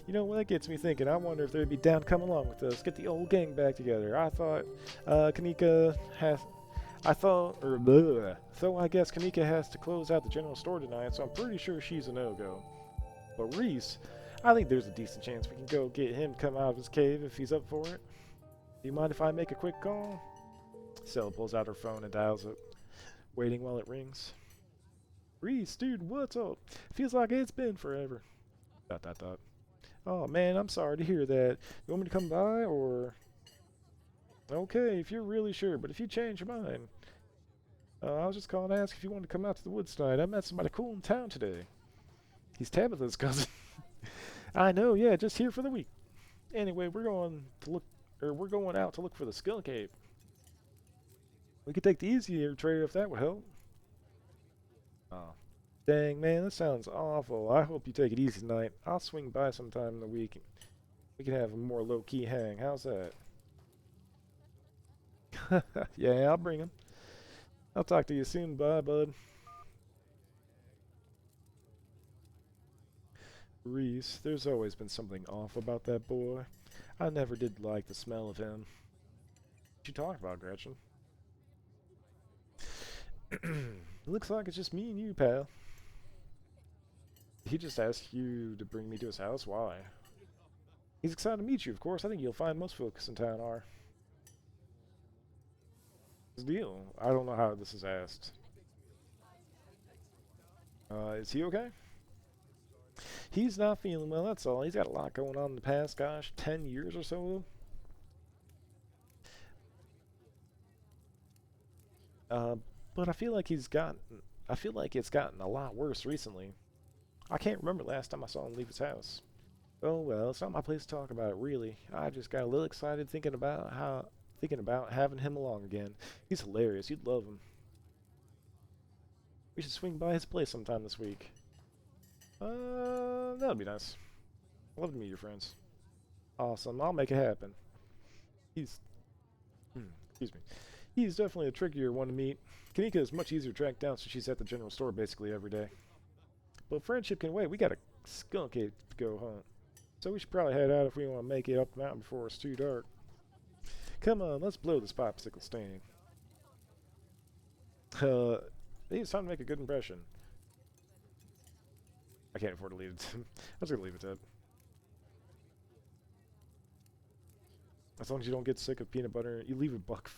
You know, well, that gets me thinking. I wonder if they'd be down to come along with us. Get the old gang back together. I thought Kanika has... So I guess Kanika has to close out the general store tonight, so I'm pretty sure she's a no-go. But Reese, I think there's a decent chance we can go get him to come out of his cave if he's up for it. Do you mind if I make a quick call? Stella pulls out her phone and dials it, waiting while it rings. Reese, dude, what's up? Feels like it's been forever. ... Oh man, I'm sorry to hear that. You want me to come by, or... Okay, if you're really sure, but if you change your mind... I was just calling to ask if you wanted to come out to the woods tonight. I met somebody cool in town today. He's Tabitha's cousin. I know, yeah, just here for the week. Anyway, we're going out to look for the skunk ape. We could take the easier trade if that would help. Oh, dang, man, that sounds awful. I hope you take it easy tonight. I'll swing by sometime in the week. We can have a more low-key hang. How's that? Yeah, I'll bring him. I'll talk to you soon. Bye, bud. Reese, there's always been something off about that boy. I never did like the smell of him. What you talking about, Gretchen? Looks like it's just me and you, pal. He just asked you to bring me to his house? Why? He's excited to meet you, of course. I think you'll find most folks in town are. What's the deal? I don't know how this is asked. Is he okay? He's not feeling well, that's all. He's got a lot going on in the past, gosh, 10 years or so. But I feel like it's gotten a lot worse recently. I can't remember last time I saw him leave his house. Oh well, it's not my place to talk about it, really. I just got a little excited thinking about having him along again. He's hilarious. You'd love him. We should swing by his place sometime this week. That'd be nice. I'd love to meet your friends. Awesome. I'll make it happen. He's, excuse me. He's definitely a trickier one to meet. Kanika is much easier to track down since she's at the general store basically every day. But friendship can wait. We got a skunk ape to go hunt. So we should probably head out if we want to make it up the mountain before it's too dark. Come on, let's blow this popsicle stand. It's time to make a good impression. I can't afford to leave it. I'm just gonna leave it at that. As long as you don't get sick of peanut butter, you leave a buck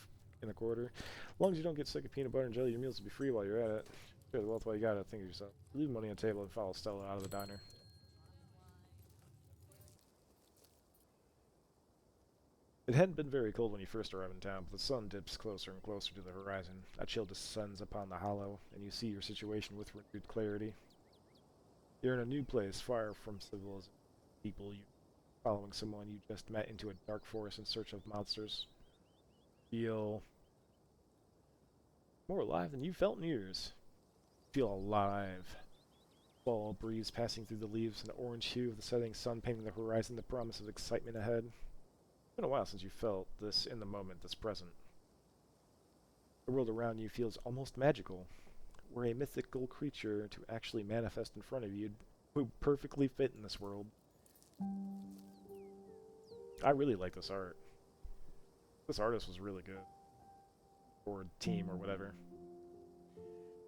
in a quarter. As long as you don't get sick of peanut butter and jelly, your meals will be free while you're at it. Share the wealth while you got it. Think of yourself. Leave money on the table and follow Stella out of the diner. It hadn't been very cold when you first arrived in town, but the sun dips closer and closer to the horizon. A chill descends upon the hollow, and you see your situation with renewed clarity. You're in a new place, far from civilized people. You following someone you just met into a dark forest in search of monsters. Feel more alive than you've felt in years. Feel alive. Fall breeze passing through the leaves, and the orange hue of the setting sun painting the horizon, the promise of excitement ahead. It's been a while since you felt this in the moment that's present. The world around you feels almost magical. Were a mythical creature to actually manifest in front of you, would perfectly fit in this world. I really like this art. This artist was really good. Or team or whatever.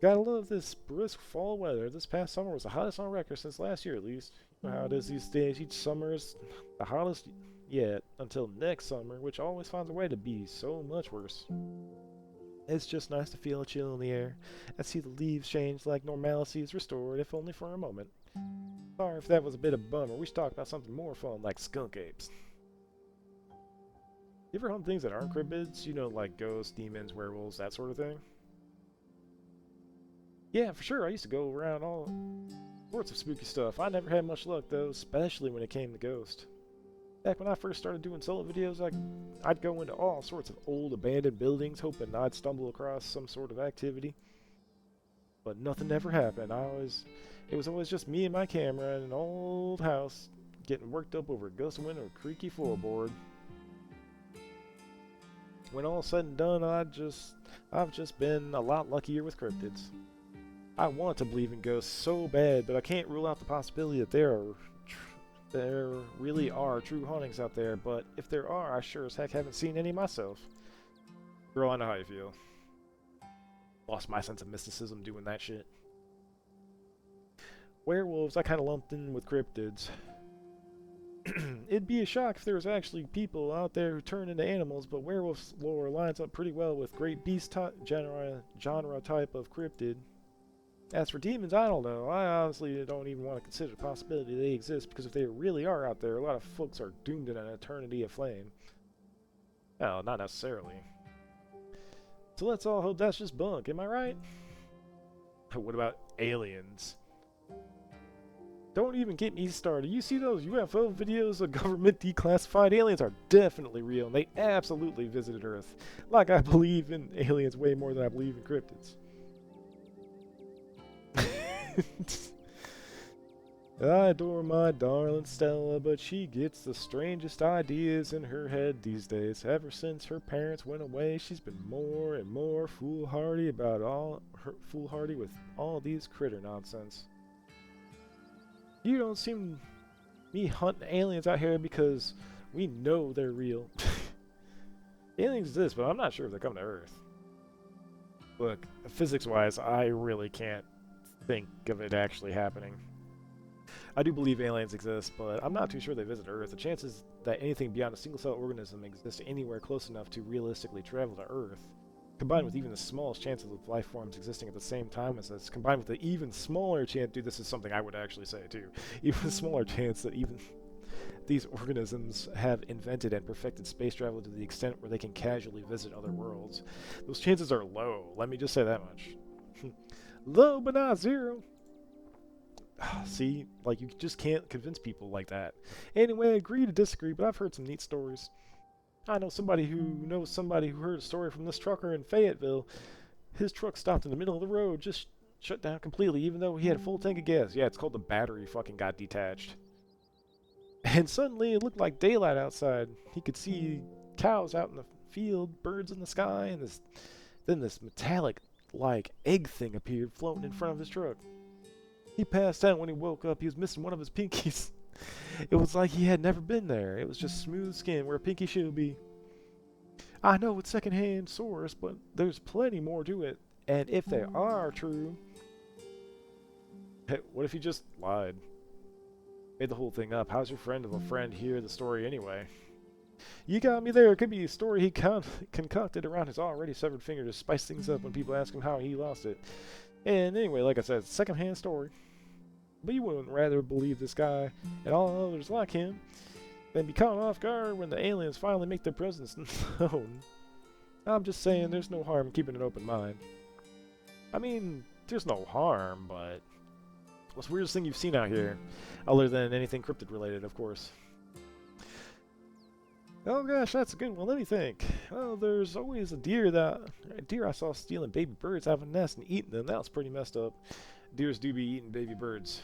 Gotta love this brisk fall weather. This past summer was the hottest on record since last year at least. You know how it is these days. Each summer is the hottest yet until next summer, which always finds a way to be so much worse. It's just nice to feel a chill in the air and see the leaves change like normalcy is restored, if only for a moment. Sorry if that was a bit of a bummer. We should talk about something more fun like skunk apes. You ever hunt things that aren't cryptids? You know, like ghosts, demons, werewolves, that sort of thing? Yeah, for sure. I used to go around all sorts of spooky stuff. I never had much luck, though, especially when it came to ghosts. Back when I first started doing solo videos, I'd go into all sorts of old abandoned buildings, hoping I'd stumble across some sort of activity. But nothing ever happened. It was always just me and my camera in an old house, getting worked up over a gust of wind or a creaky floorboard. When all said and done, I've just been a lot luckier with cryptids. I want to believe in ghosts so bad, but I can't rule out the possibility that there really are true hauntings out there, but if there are, I sure as heck haven't seen any myself. Girl, I know how you feel. Lost my sense of mysticism doing that shit. Werewolves, I kinda lumped in with cryptids. It'd be a shock if there was actually people out there who turn into animals, but werewolf lore lines up pretty well with great beast genre type of cryptid. As for demons, I don't know. I honestly don't even want to consider the possibility they exist, because if they really are out there, a lot of folks are doomed in an eternity of flame. Well, not necessarily. So let's all hope that's just bunk, am I right? What about aliens? Don't even get me started. You see those UFO videos of government declassified aliens are definitely real, and they absolutely visited Earth. Like I believe in aliens way more than I believe in cryptids. I adore my darling Stella, but she gets the strangest ideas in her head these days. Ever since her parents went away, she's been more and more foolhardy with all these critter nonsense. You don't seem me hunting aliens out here because we know they're real. Aliens exist, but I'm not sure if they come to Earth. Look, physics-wise, I really can't think of it actually happening. I do believe aliens exist, but I'm not too sure they visit Earth. The chances that anything beyond a single-cell organism exists anywhere close enough to realistically travel to Earth, combined with even the smallest chances of life forms existing at the same time as us, combined with the even smaller chance, dude, this is something I would actually say too, even smaller chance that even these organisms have invented and perfected space travel to the extent where they can casually visit other worlds. Those chances are low, let me just say that much. Low, but not zero. See, like, you just can't convince people like that. Anyway, agree to disagree, but I've heard some neat stories. I know somebody who heard a story from this trucker in Fayetteville. His truck stopped in the middle of the road, just shut down completely, even though he had a full tank of gas. Yeah, it's called the battery fucking got detached. And suddenly it looked like daylight outside. He could see cows out in the field, birds in the sky, and then this metallic, like, egg thing appeared floating in front of his truck. He passed out when he woke up. He was missing one of his pinkies. It was like he had never been there. It was just smooth skin where a pinky should be. I know it's secondhand source, but there's plenty more to it. And if they are true... Hey, what if he just lied? Made the whole thing up. How's your friend of a friend hear the story anyway? You got me there. It could be a story he concocted around his already severed finger to spice things up when people ask him how he lost it. And anyway, like I said, it's a secondhand story. But you wouldn't rather believe this guy and all others like him than be caught off guard when the aliens finally make their presence known. I'm just saying there's no harm in keeping an open mind. I mean, there's no harm, but... What's the weirdest thing you've seen out here? Other than anything cryptid related, of course. Oh gosh, that's a good one. Let me think. Well, there's always a deer I saw stealing baby birds out of a nest and eating them. That was pretty messed up. Deers do be eating baby birds.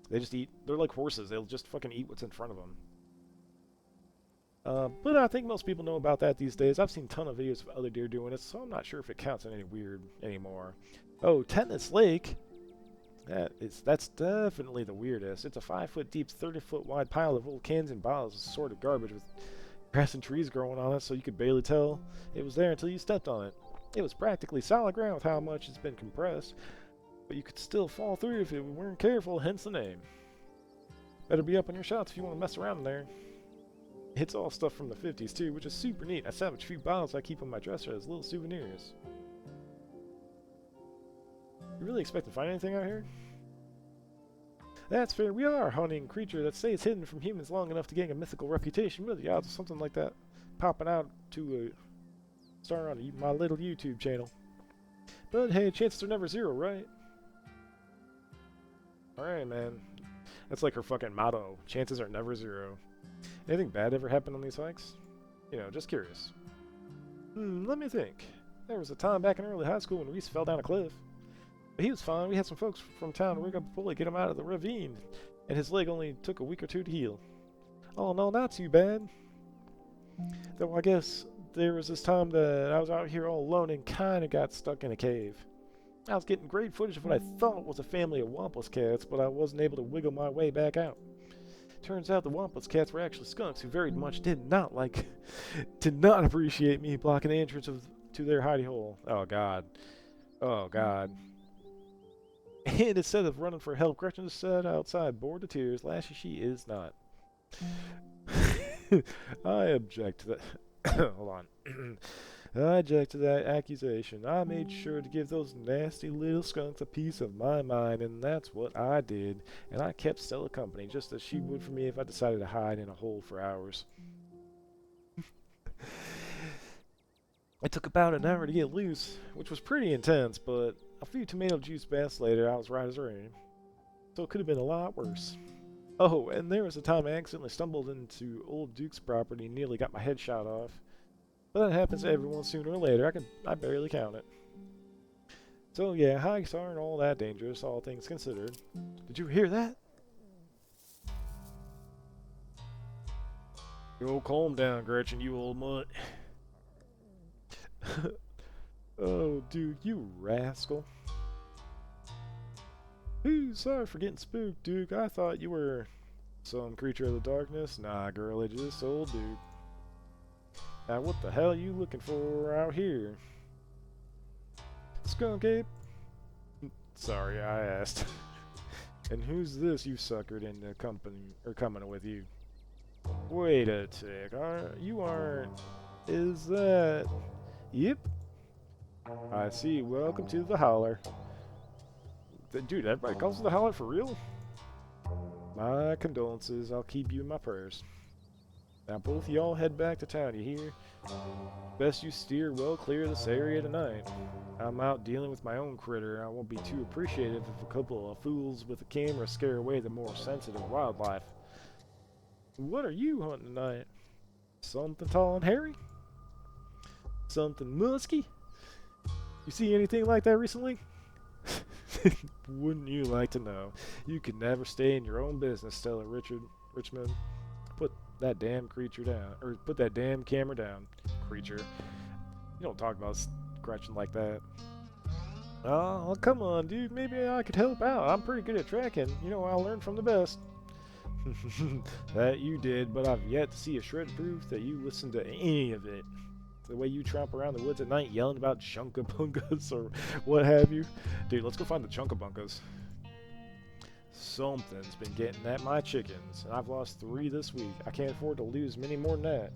They just eat. They're like horses. They'll just fucking eat what's in front of them. But I think most people know about that these days. I've seen a ton of videos of other deer doing it, so I'm not sure if it counts as any weird anymore. Oh, Tennis Lake. That's definitely the weirdest. It's a 5-foot deep, 30-foot wide pile of old cans and bottles of assorted garbage with grass and trees growing on it, so you could barely tell it was there until you stepped on it. It was practically solid ground with how much it's been compressed, but you could still fall through if you weren't careful, hence the name. Better be up on your shots if you want to mess around in there. It's all stuff from the 50s too, which is super neat. I salvaged a few bottles I keep on my dresser as little souvenirs. You really expect to find anything out here? That's fair. We are hunting a creature that stays hidden from humans long enough to gain a mythical reputation. What are the odds of something like that popping out to a star on my little YouTube channel? But hey, chances are never zero, right? Alright, man. That's like her fucking motto. Chances are never zero. Anything bad ever happened on these hikes? You know, just curious. Let me think. There was a time back in early high school when Reese fell down a cliff. But he was fine. We had some folks from town to rig up a pulley, get him out of the ravine, and his leg only took a week or two to heal. Oh no, not too bad. Though I guess there was this time that I was out here all alone and kinda got stuck in a cave. I was getting great footage of what I thought was a family of wampus cats, but I wasn't able to wiggle my way back out. Turns out the wampus cats were actually skunks who very much did not appreciate me blocking the entrance to their hidey hole. Oh god. Oh god. And instead of running for help, Gretchen sat outside, bored to tears. Lassie, she is not. I object to that. Hold on. I object to that accusation. I made sure to give those nasty little skunks a piece of my mind, and that's what I did. And I kept Stella company, just as she would for me if I decided to hide in a hole for hours. It took about an hour to get loose, which was pretty intense, but a few tomato juice baths later, I was right as rain. so it could have been a lot worse. Oh, and there was a time I accidentally stumbled into old Duke's property and nearly got my head shot off. But that happens to everyone sooner or later. I barely count it. So yeah, hikes aren't all that dangerous, all things considered. Did you hear that? Yo, calm down, Gretchen, you old mutt. Oh, Duke, you rascal. Ooh, sorry for getting spooked, Duke. I thought you were some creature of the darkness. Nah, girl, it's just old Duke. Now, what the hell are you looking for out here? Skunk ape? Sorry, I asked. And who's this you suckered into company or coming with you? Wait a tick. You aren't. Is that? Yep. I see. Welcome to the Holler. Dude, everybody calls it the Holler for real? My condolences. I'll keep you in my prayers. Now both y'all head back to town, you hear? Best you steer well clear of this area tonight. I'm out dealing with my own critter. I won't be too appreciative if a couple of fools with a camera scare away the more sensitive wildlife. What are you hunting tonight? Something tall and hairy? Something musky? You see anything like that recently? Wouldn't you like to know? You could never stay in your own business, Stella Richmond. Put that damn creature down. Or put that damn camera down, creature. You don't talk about Gretchen like that. Oh, come on, dude. Maybe I could help out. I'm pretty good at tracking. You know, I'll learn from the best. That you did, but I've yet to see a shred of proof that you listened to any of it. The way you tromp around the woods at night yelling about chunkabunkas or what have you. Dude, let's go find the chunkabunkas. Something's been getting at my chickens, and I've lost 3 this week. I can't afford to lose many more than that.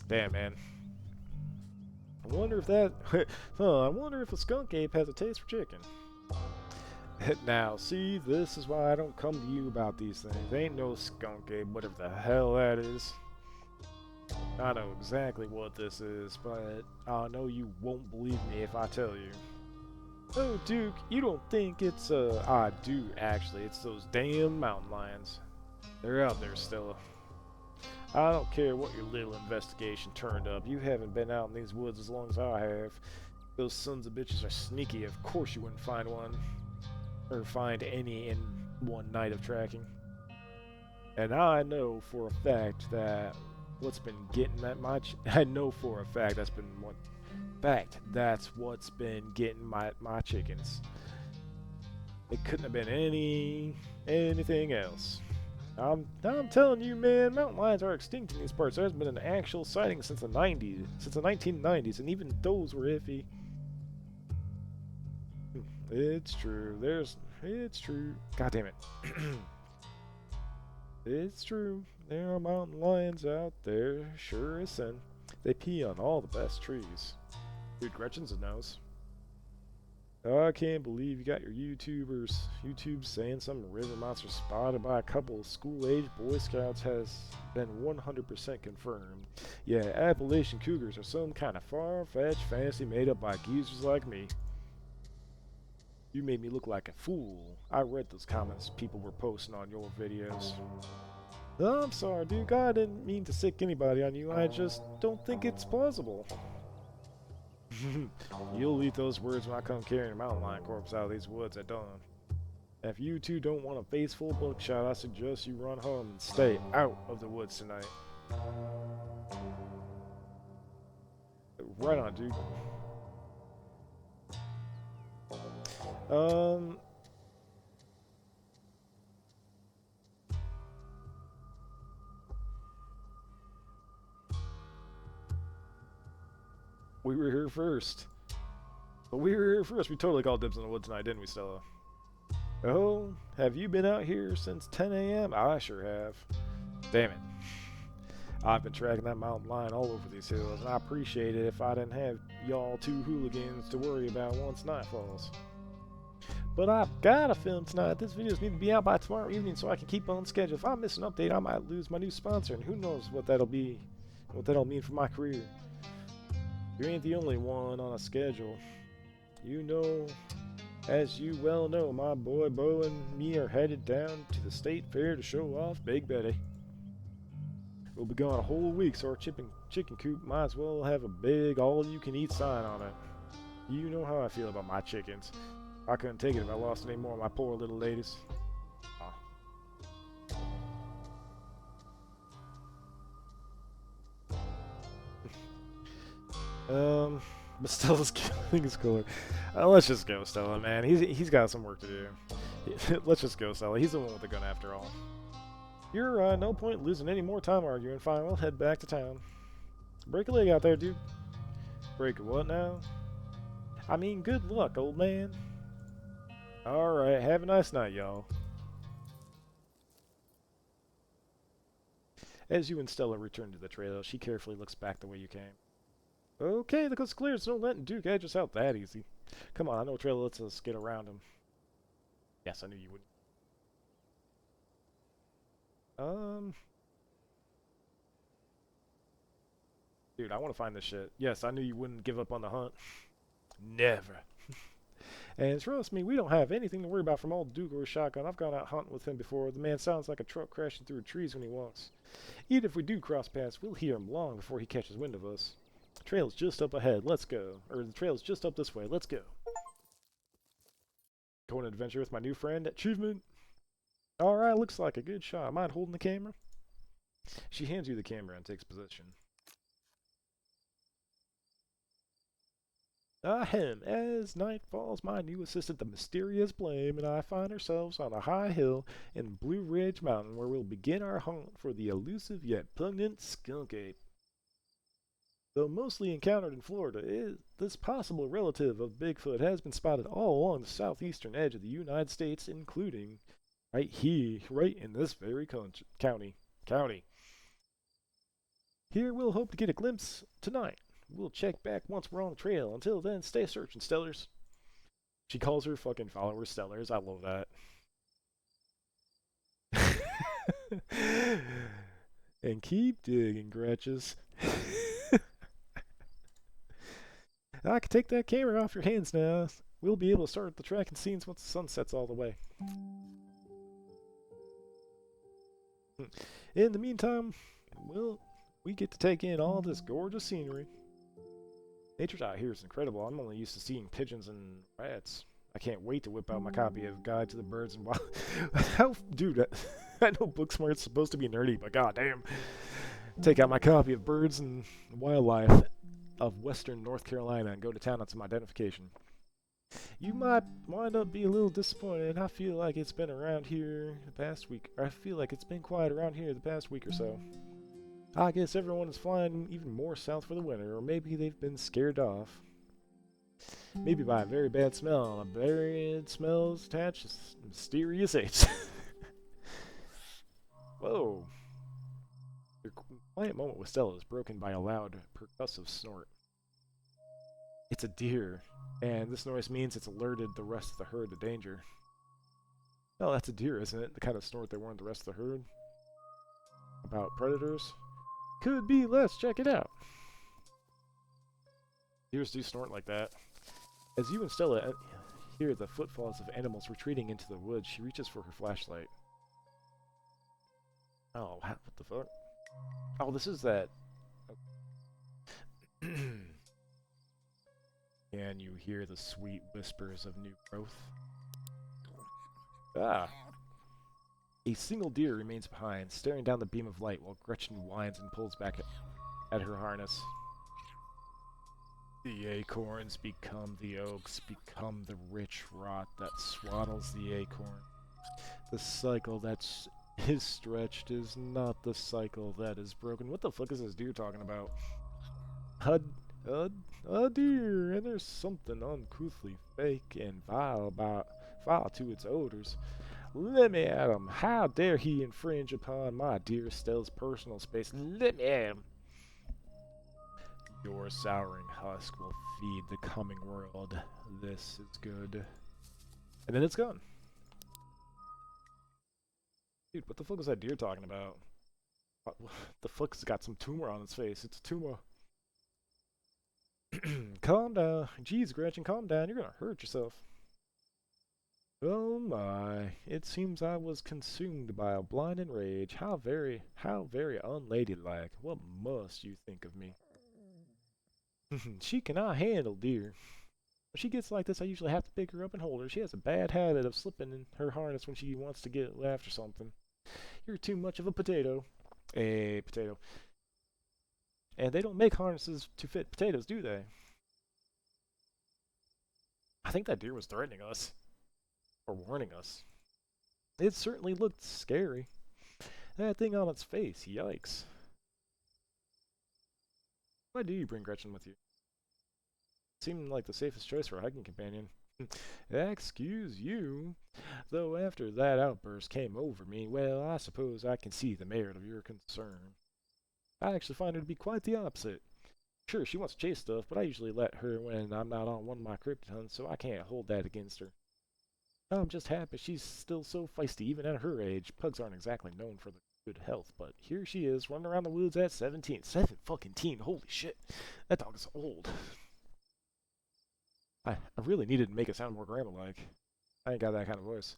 Damn, man. I wonder if that... I wonder if a skunk ape has a taste for chicken. Now, see, this is why I don't come to you about these things. Ain't no skunk ape, whatever the hell that is. I know exactly what this is, but I know you won't believe me if I tell you. Oh, Duke, you don't think it's, I do, actually. It's those damn mountain lions. They're out there, Stella. I don't care what your little investigation turned up. You haven't been out in these woods as long as I have. Those sons of bitches are sneaky. Of course you wouldn't find one. Or find any in one night of tracking. And I know for a fact that what's been getting at my I know for a fact that's been that's what's been getting my chickens. It couldn't have been anything else. I'm telling you, man, mountain lions are extinct in these parts. There hasn't been an actual sighting since the 1990s, and even those were iffy. It's true. It's true. God damn it. It's true. There are mountain lions out there, sure as sin. They pee on all the best trees. Dude, Gretchen's a nose. I can't believe you got your YouTube saying some river monster spotted by a couple of school-age Boy Scouts has been 100% confirmed. Yeah, Appalachian cougars are some kind of far-fetched fantasy made up by geezers like me. You made me look like a fool. I read those comments people were posting on your videos. No, I'm sorry, dude. I didn't mean to sick anybody on you. I just don't think it's plausible. You'll eat those words when I come carrying a mountain lion corpse out of these woods at dawn. If you two don't want a face full of buckshot, I suggest you run home and stay out of the woods tonight. Right on, dude. We were here first. But we were here first. We totally called dibs in the wood tonight, didn't we, Stella? Oh, have you been out here since 10 a.m.? I sure have. Damn it. I've been tracking that mountain lion all over these hills, and I appreciate it if I didn't have y'all 2 hooligans to worry about once night falls. But I've got to film tonight. This videos need to be out by tomorrow evening so I can keep on schedule. If I miss an update, I might lose my new sponsor, and who knows what that'll be, what that'll mean for my career. You ain't the only one on a schedule. You know As you well know, my boy Bo and me are headed down to the state fair to show off Big Betty. We'll be gone a whole week, so our chicken coop might as well have a big all-you-can-eat sign on it. You know how I feel about my chickens. I couldn't take it if I lost any more of my poor little ladies. But Stella's killing his cooler. Let's just go, Stella, man. He's got some work to do. Let's just go, Stella. He's the one with the gun after all. You're no point losing any more time arguing. Fine, we'll head back to town. Break a leg out there, dude. Break a what now? I mean, good luck, old man. Alright, have a nice night, y'all. As you and Stella return to the trail, she carefully looks back the way you came. Okay, the coast's clear, so don't let Duke edge us out that easy. Come on, I know a trail lets us get around him. Yes, I knew you wouldn't. Dude, I want to find this shit. Yes, I knew you wouldn't give up on the hunt. Never. And trust me, we don't have anything to worry about from old Duke or his shotgun. I've gone out hunting with him before. The man sounds like a truck crashing through trees when he walks. Even if we do cross paths, we'll hear him long before he catches wind of us. The trail's just up ahead. Let's go. Or the trail's just up this way. Let's go. Go on an adventure with my new friend. Achievement. Alright, looks like a good shot. Mind holding the camera? She hands you the camera and takes possession. Ahem. As night falls, my new assistant, the mysterious Blame, and I find ourselves on a high hill in Blue Ridge Mountain where we'll begin our hunt for the elusive yet pungent skunk ape. Though mostly encountered in Florida, this possible relative of Bigfoot has been spotted all along the southeastern edge of the United States, including right in this very county. Here we'll hope to get a glimpse tonight. We'll check back once we're on the trail. Until then, stay searching, Stellars. She calls her fucking followers Stellars. I love that. And keep digging, Gretches. I can take that camera off your hands now. We'll be able to start the tracking scenes once the sun sets all the way. In the meantime, well, we get to take in all this gorgeous scenery. Nature out here is incredible. I'm only used to seeing pigeons and rats. I can't wait to whip out my copy of Guide to the Birds and Wild. Dude, I know Booksmart's supposed to be nerdy, but goddamn. Take out my copy of Birds and Wildlife of Western North Carolina and go to town on some identification. You might wind up being a little disappointed. I feel like it's been around here the past week. Or I feel like it's been quiet around here the past week or so. I guess everyone is flying even more south for the winter, or maybe they've been scared off. Maybe by a very bad smell. A bad smells attached to mysterious apes. Whoa. Your quiet moment with Stella is broken by a loud, percussive snort. It's a deer, and this noise means it's alerted the rest of the herd to danger. Oh, that's a deer, isn't it? The kind of snort they warned the rest of the herd about predators. Could be. Let's check it out. Deers do snort like that. As you and Stella hear the footfalls of animals retreating into the woods, she reaches for her flashlight. Oh, what the fuck? Oh, this is that. Can you hear the sweet whispers of new growth? Ah. A single deer remains behind, staring down the beam of light while Gretchen whines and pulls back at her harness. The acorns become the oaks, become the rich rot that swaddles the acorn. The cycle that is stretched is not the cycle that is broken. What the fuck is this deer talking about? A deer, and there's something uncouthly fake and vile to its odors. Let me at him. How dare he infringe upon my dear Stella's personal space? Let me at him. Your souring husk will feed the coming world. This is good. And then it's gone. Dude, what the fuck is that deer talking about? What the fuck's got some tumor on its face? It's a tumor. Calm down. Jeez, Gretchen, calm down. You're gonna hurt yourself. Oh my, it seems I was consumed by a blinding rage. How very unladylike. What must you think of me? She cannot handle, dear. When she gets like this, I usually have to pick her up and hold her. She has a bad habit of slipping in her harness when she wants to get after something. You're too much of a potato. A potato. And they don't make harnesses to fit potatoes, do they? I think that deer was threatening us. Or warning us. It certainly looked scary. That thing on its face, yikes. Why do you bring Gretchen with you? Seemed like the safest choice for a hiking companion. Excuse you. Though after that outburst came over me, well, I suppose I can see the merit of your concern. I actually find her to be quite the opposite. Sure, she wants to chase stuff, but I usually let her when I'm not on one of my cryptid hunts, so I can't hold that against her. I'm just happy she's still so feisty, even at her age. Pugs aren't exactly known for their good health, but here she is, running around the woods at 17. 7 fucking holy shit. That dog is old. I really needed to make it sound more grandma-like. I ain't got that kind of voice.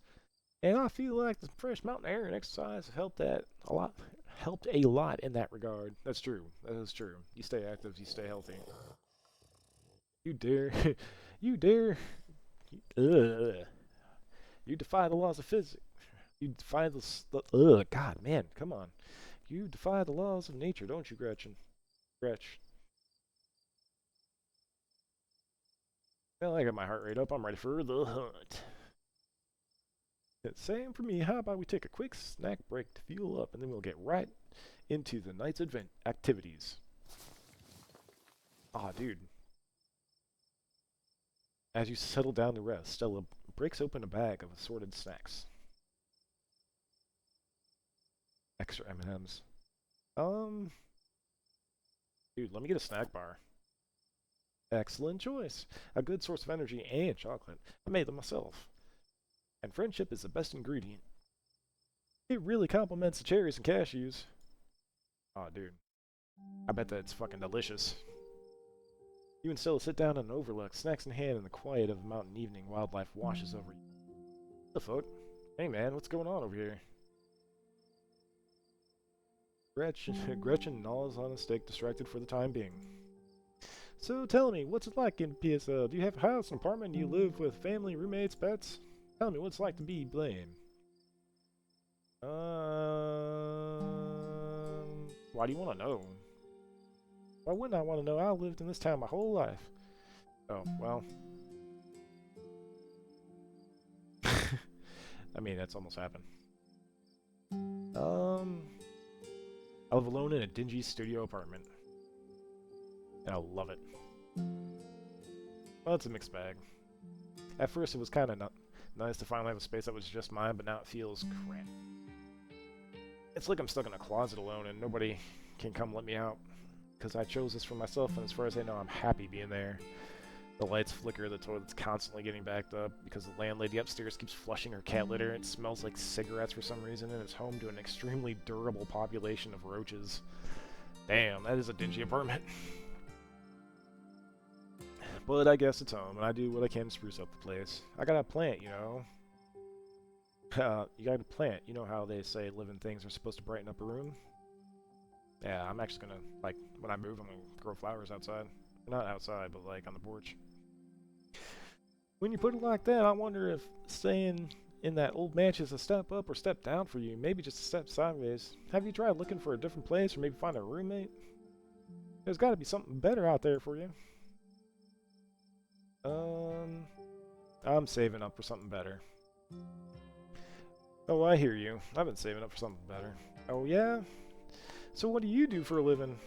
And I feel like the fresh mountain air and exercise have helped a lot in that regard. That's true. That is true. You stay active, you stay healthy. You dare, you dare, ugh. You defy the laws of physics. You defy God, man, come on. You defy the laws of nature, don't you, Gretchen? Gretch. Well, I got my heart rate up. I'm ready for the hunt. Same for me. How about we take a quick snack break to fuel up, and then we'll get right into the night's event activities. Aw, dude. As you settle down to rest, Stella breaks open a bag of assorted snacks. Extra M&Ms. Dude, let me get a snack bar. Excellent choice. A good source of energy and chocolate. I made them myself. And friendship is the best ingredient. It really complements the cherries and cashews. Aw, dude. I bet that's fucking delicious. You and Stella sit down on an overlook, snacks in hand in the quiet of a mountain evening. Wildlife washes over you. What the fuck? Hey man, what's going on over here? Gretchen gnaws on a stick, distracted for the time being. So tell me, what's it like in PSL? Do you have a house, an apartment? Do you live with family, roommates, pets? Tell me what it's like to be Blame. Why do you want to know? Why wouldn't I want to know? I lived in this town my whole life. Oh, well. I mean, that's almost happened. I live alone in a dingy studio apartment. And I love it. Well, it's a mixed bag. At first, it was kind of nice to finally have a space that was just mine, but now it feels cramped. It's like I'm stuck in a closet alone and nobody can come let me out. Because I chose this for myself, and as far as I know, I'm happy being there. The lights flicker, the toilet's constantly getting backed up because the landlady upstairs keeps flushing her cat litter. It smells like cigarettes for some reason, and it's home to an extremely durable population of roaches. Damn, that is a dingy apartment. But I guess it's home, and I do what I can to spruce up the place. I got a plant, you know. You got a plant. You know how they say living things are supposed to brighten up a room? Yeah, I'm actually gonna, like, when I move, I'm gonna grow flowers outside. Not outside, but, like, on the porch. When you put it like that, I wonder if staying in that old mansion is a step up or step down for you. Maybe just a step sideways. Have you tried looking for a different place or maybe find a roommate? There's gotta be something better out there for you. I'm saving up for something better. Oh, I hear you. I've been saving up for something better. Oh, yeah? So what do you do for a living?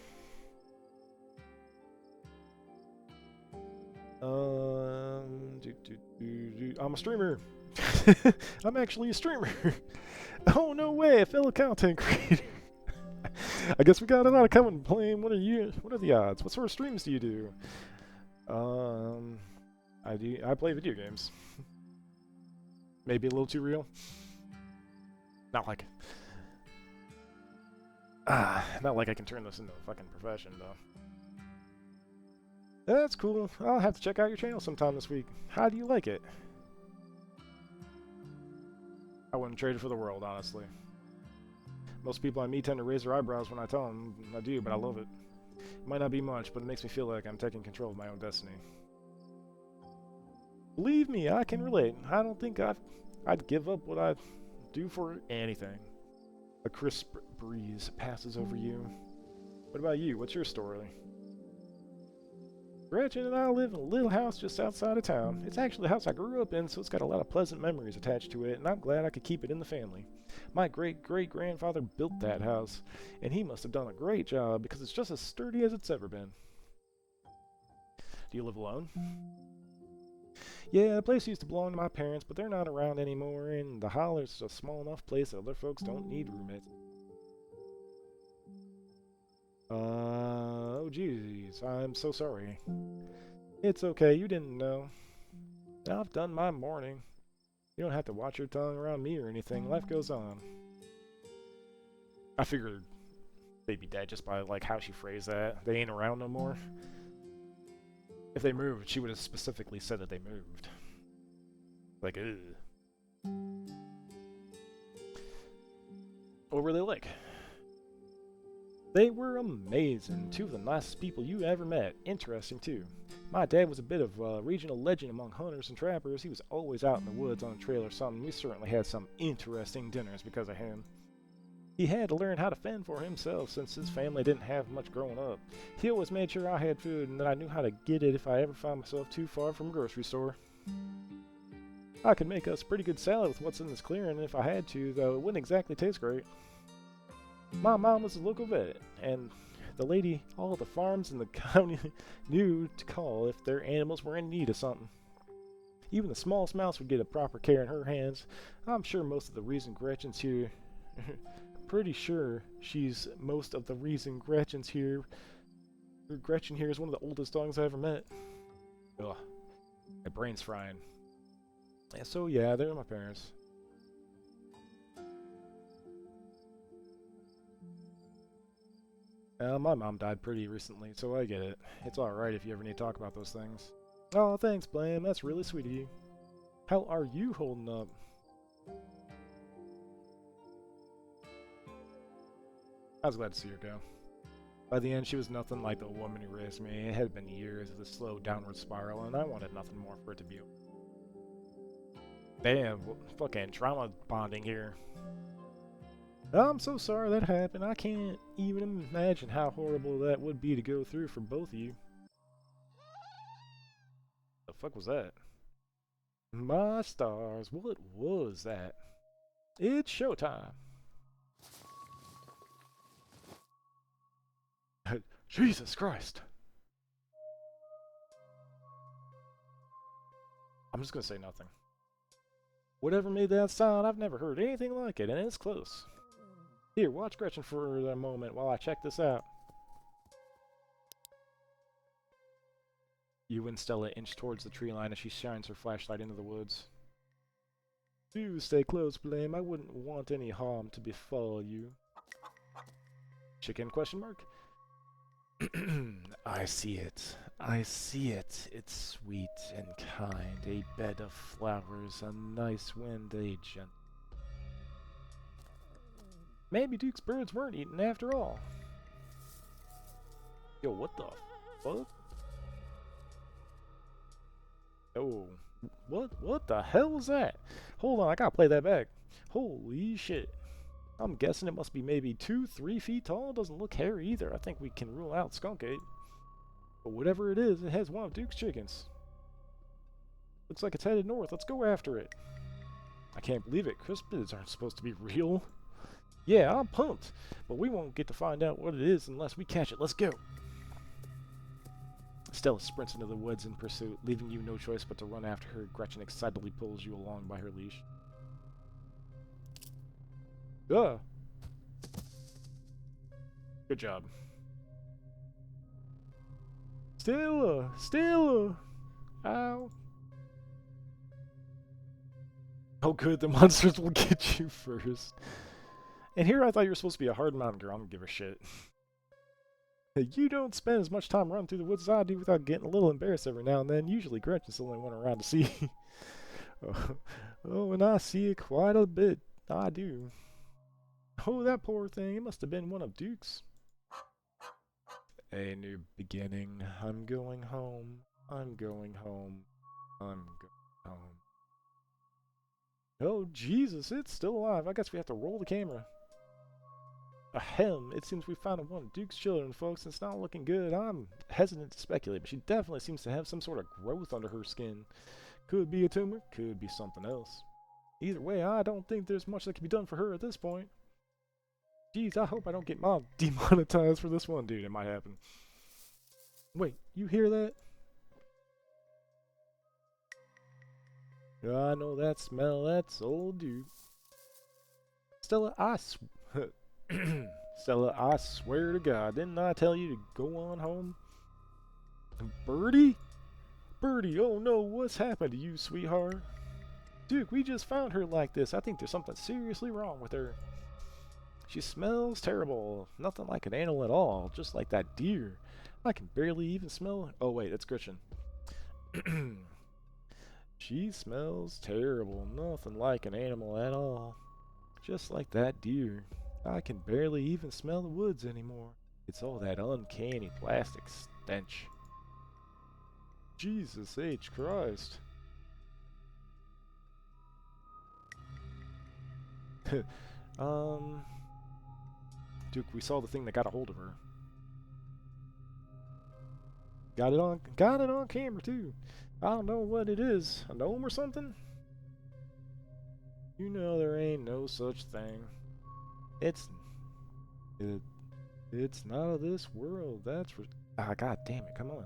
I'm a streamer. I'm actually a streamer. Oh, no way, a fellow content creator. I guess we got a lot of common playing. What are the odds? What sort of streams do you do? I play video games. Maybe a little too real. Not like I can turn this into a fucking profession, though. That's cool. I'll have to check out your channel sometime this week. How do you like it? I wouldn't trade it for the world, honestly. Most people I meet tend to raise their eyebrows when I tell them I do, but I love it. It might not be much, but it makes me feel like I'm taking control of my own destiny. Believe me, I can relate. I don't think I'd give up what I do for anything. A crisp breeze passes over you. What about you? What's your story? Gretchen and I live in a little house just outside of town. It's actually the house I grew up in, so it's got a lot of pleasant memories attached to it, and I'm glad I could keep it in the family. My great-great-grandfather built that house, and he must have done a great job because it's just as sturdy as it's ever been. Do you live alone? Yeah, the place used to belong to my parents, but they're not around anymore, and the holler's a small enough place that other folks don't need roommates. Oh jeez, I'm so sorry. It's okay, you didn't know. I've done my mourning. You don't have to watch your tongue around me or anything, life goes on. I figured they'd be dead just by, like, how she phrased that. They ain't around no more. If they moved, she would have specifically said that they moved. Like, ugh. What were they like? They were amazing. Two of the nicest people you ever met. Interesting, too. My dad was a bit of a regional legend among hunters and trappers. He was always out in the woods on a trail or something. We certainly had some interesting dinners because of him. He had to learn how to fend for himself since his family didn't have much growing up. He always made sure I had food and that I knew how to get it if I ever found myself too far from a grocery store. I could make us pretty good salad with what's in this clearing if I had to, though it wouldn't exactly taste great. My mom was a local vet, and the lady all the farms in the county knew to call if their animals were in need of something. Even the smallest mouse would get a proper care in her hands. I'm sure most of the reason Gretchen's here... pretty sure she's most of the reason Gretchen here is one of the oldest dogs I ever met. Ugh. My brain's frying. And so yeah, they're my parents. My mom died pretty recently, so I get it. It's alright if you ever need to talk about those things. Oh, thanks, Blam. That's really sweet of you. How are you holding up? I was glad to see her go. By the end, she was nothing like the woman who raised me. It had been years of the slow downward spiral, and I wanted nothing more for it to be. Damn, fucking trauma bonding here. I'm so sorry that happened. I can't even imagine how horrible that would be to go through for both of you. The fuck was that? My stars, what was that? It's showtime. Jesus Christ. I'm just gonna say nothing. Whatever made that sound, I've never heard anything like it, and it's close. Here, watch Gretchen for a moment while I check this out. You and Stella inch towards the tree line as she shines her flashlight into the woods. Do stay close, Blame. I wouldn't want any harm to befall you. Chicken question mark? I see it. I see it. It's sweet and kind. A bed of flowers, a nice wind, a gentle. Maybe Duke's birds weren't eaten after all. Yo, what the fuck? Oh, what the hell was that? Hold on, I gotta play that back. Holy shit. I'm guessing it must be maybe 2-3 feet tall. Doesn't look hairy either. I think we can rule out skunk ape. But whatever it is, it has one of Duke's chickens. Looks like it's headed north. Let's go after it. I can't believe it. Cryptids aren't supposed to be real. Yeah, I'm pumped. But we won't get to find out what it is unless we catch it. Let's go. Stella sprints into the woods in pursuit, leaving you no choice but to run after her. Gretchen excitedly pulls you along by her leash. Good job. Stella! Ow. Oh good, the monsters will get you first. And here I thought you were supposed to be a hard mountain girl. I don't give a shit. You don't spend as much time running through the woods as I do without getting a little embarrassed every now and then. Usually Gretchen's the only one around to see. Oh, and I see it quite a bit. I do. Oh, that poor thing. It must have been one of Duke's. A new beginning. I'm going home. I'm going home. I'm going home. Oh, Jesus, it's still alive. I guess we have to roll the camera. Ahem, it seems we found one of Duke's children, folks. It's not looking good. I'm hesitant to speculate, but she definitely seems to have some sort of growth under her skin. Could be a tumor, could be something else. Either way, I don't think there's much that can be done for her at this point. Jeez, I hope I don't get demonetized for this one, dude. It might happen. Wait, you hear that? I know that smell. That's old Duke. Stella, Stella, I swear to God, didn't I tell you to go on home? Birdie? Birdie, oh no, what's happened to you, sweetheart? Duke, we just found her like this. I think there's something seriously wrong with her. She smells terrible. Nothing like an animal at all, just like that deer. I can barely even smell her. Oh wait, that's Gretchen. She smells terrible. Nothing like an animal at all. Just like that deer. I can barely even smell the woods anymore. It's all that uncanny plastic stench. Jesus H. Christ. Duke, we saw the thing that got a hold of her. Got it on camera too. I don't know what it is. A gnome or something? You know there ain't no such thing. It's not of this world. That's for god damn it, come on.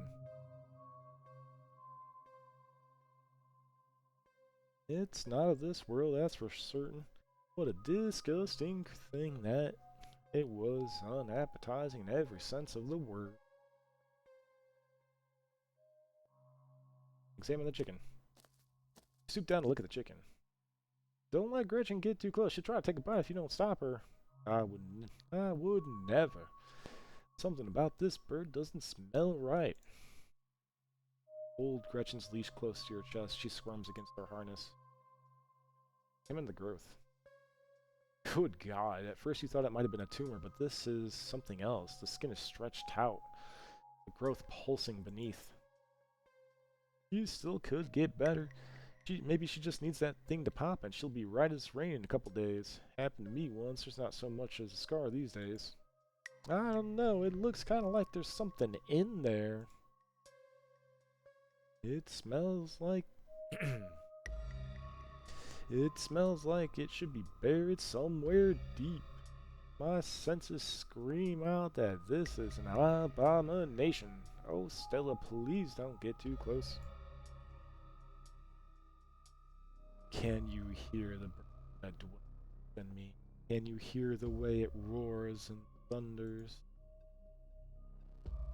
It's not of this world, that's for certain. What a disgusting thing that it was, unappetizing in every sense of the word. Examine the chicken. Stoop down to look at the chicken. Don't let Gretchen get too close. She'll try to take a bite if you don't stop her. I would never. Something about this bird doesn't smell right. Hold Gretchen's leash close to your chest. She squirms against her harness. Examine the growth. Good God, at first you thought it might have been a tumor, but this is something else. The skin is stretched out, the growth pulsing beneath. You still could get better. Maybe she just needs that thing to pop and she'll be right as rain in a couple days. Happened to me once, there's not so much as a scar these days. I don't know, it looks kind of like there's something in there. It smells like... It smells like it should be buried somewhere deep. My senses scream out that this is an abomination. Oh, Stella, please don't get too close. Can you hear the bird that dwells in me? Can you hear the way it roars and thunders?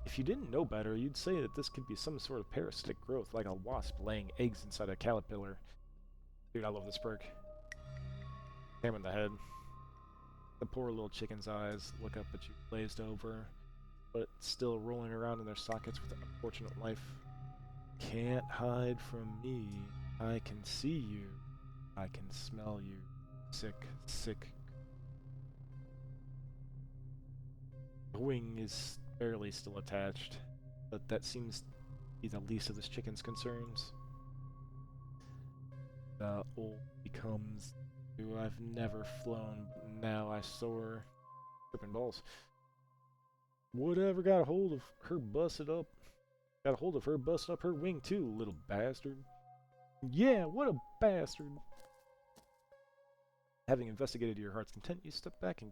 If you didn't know better, you'd say that this could be some sort of parasitic growth, like a wasp laying eggs inside a caterpillar. Dude, I love this perk. Him in the head. The poor little chicken's eyes look up at you, glazed over, but still rolling around in their sockets with an unfortunate life. Can't hide from me. I can see you. I can smell you. Sick, sick. The wing is barely still attached, but that seems to be the least of this chicken's concerns. The old becomes new. I've never flown, but now I soar. Tripping balls. Whatever got a hold of her busted up? Got a hold of her busting up her wing too, little bastard. Yeah, what a bastard. Having investigated to your heart's content, you step back and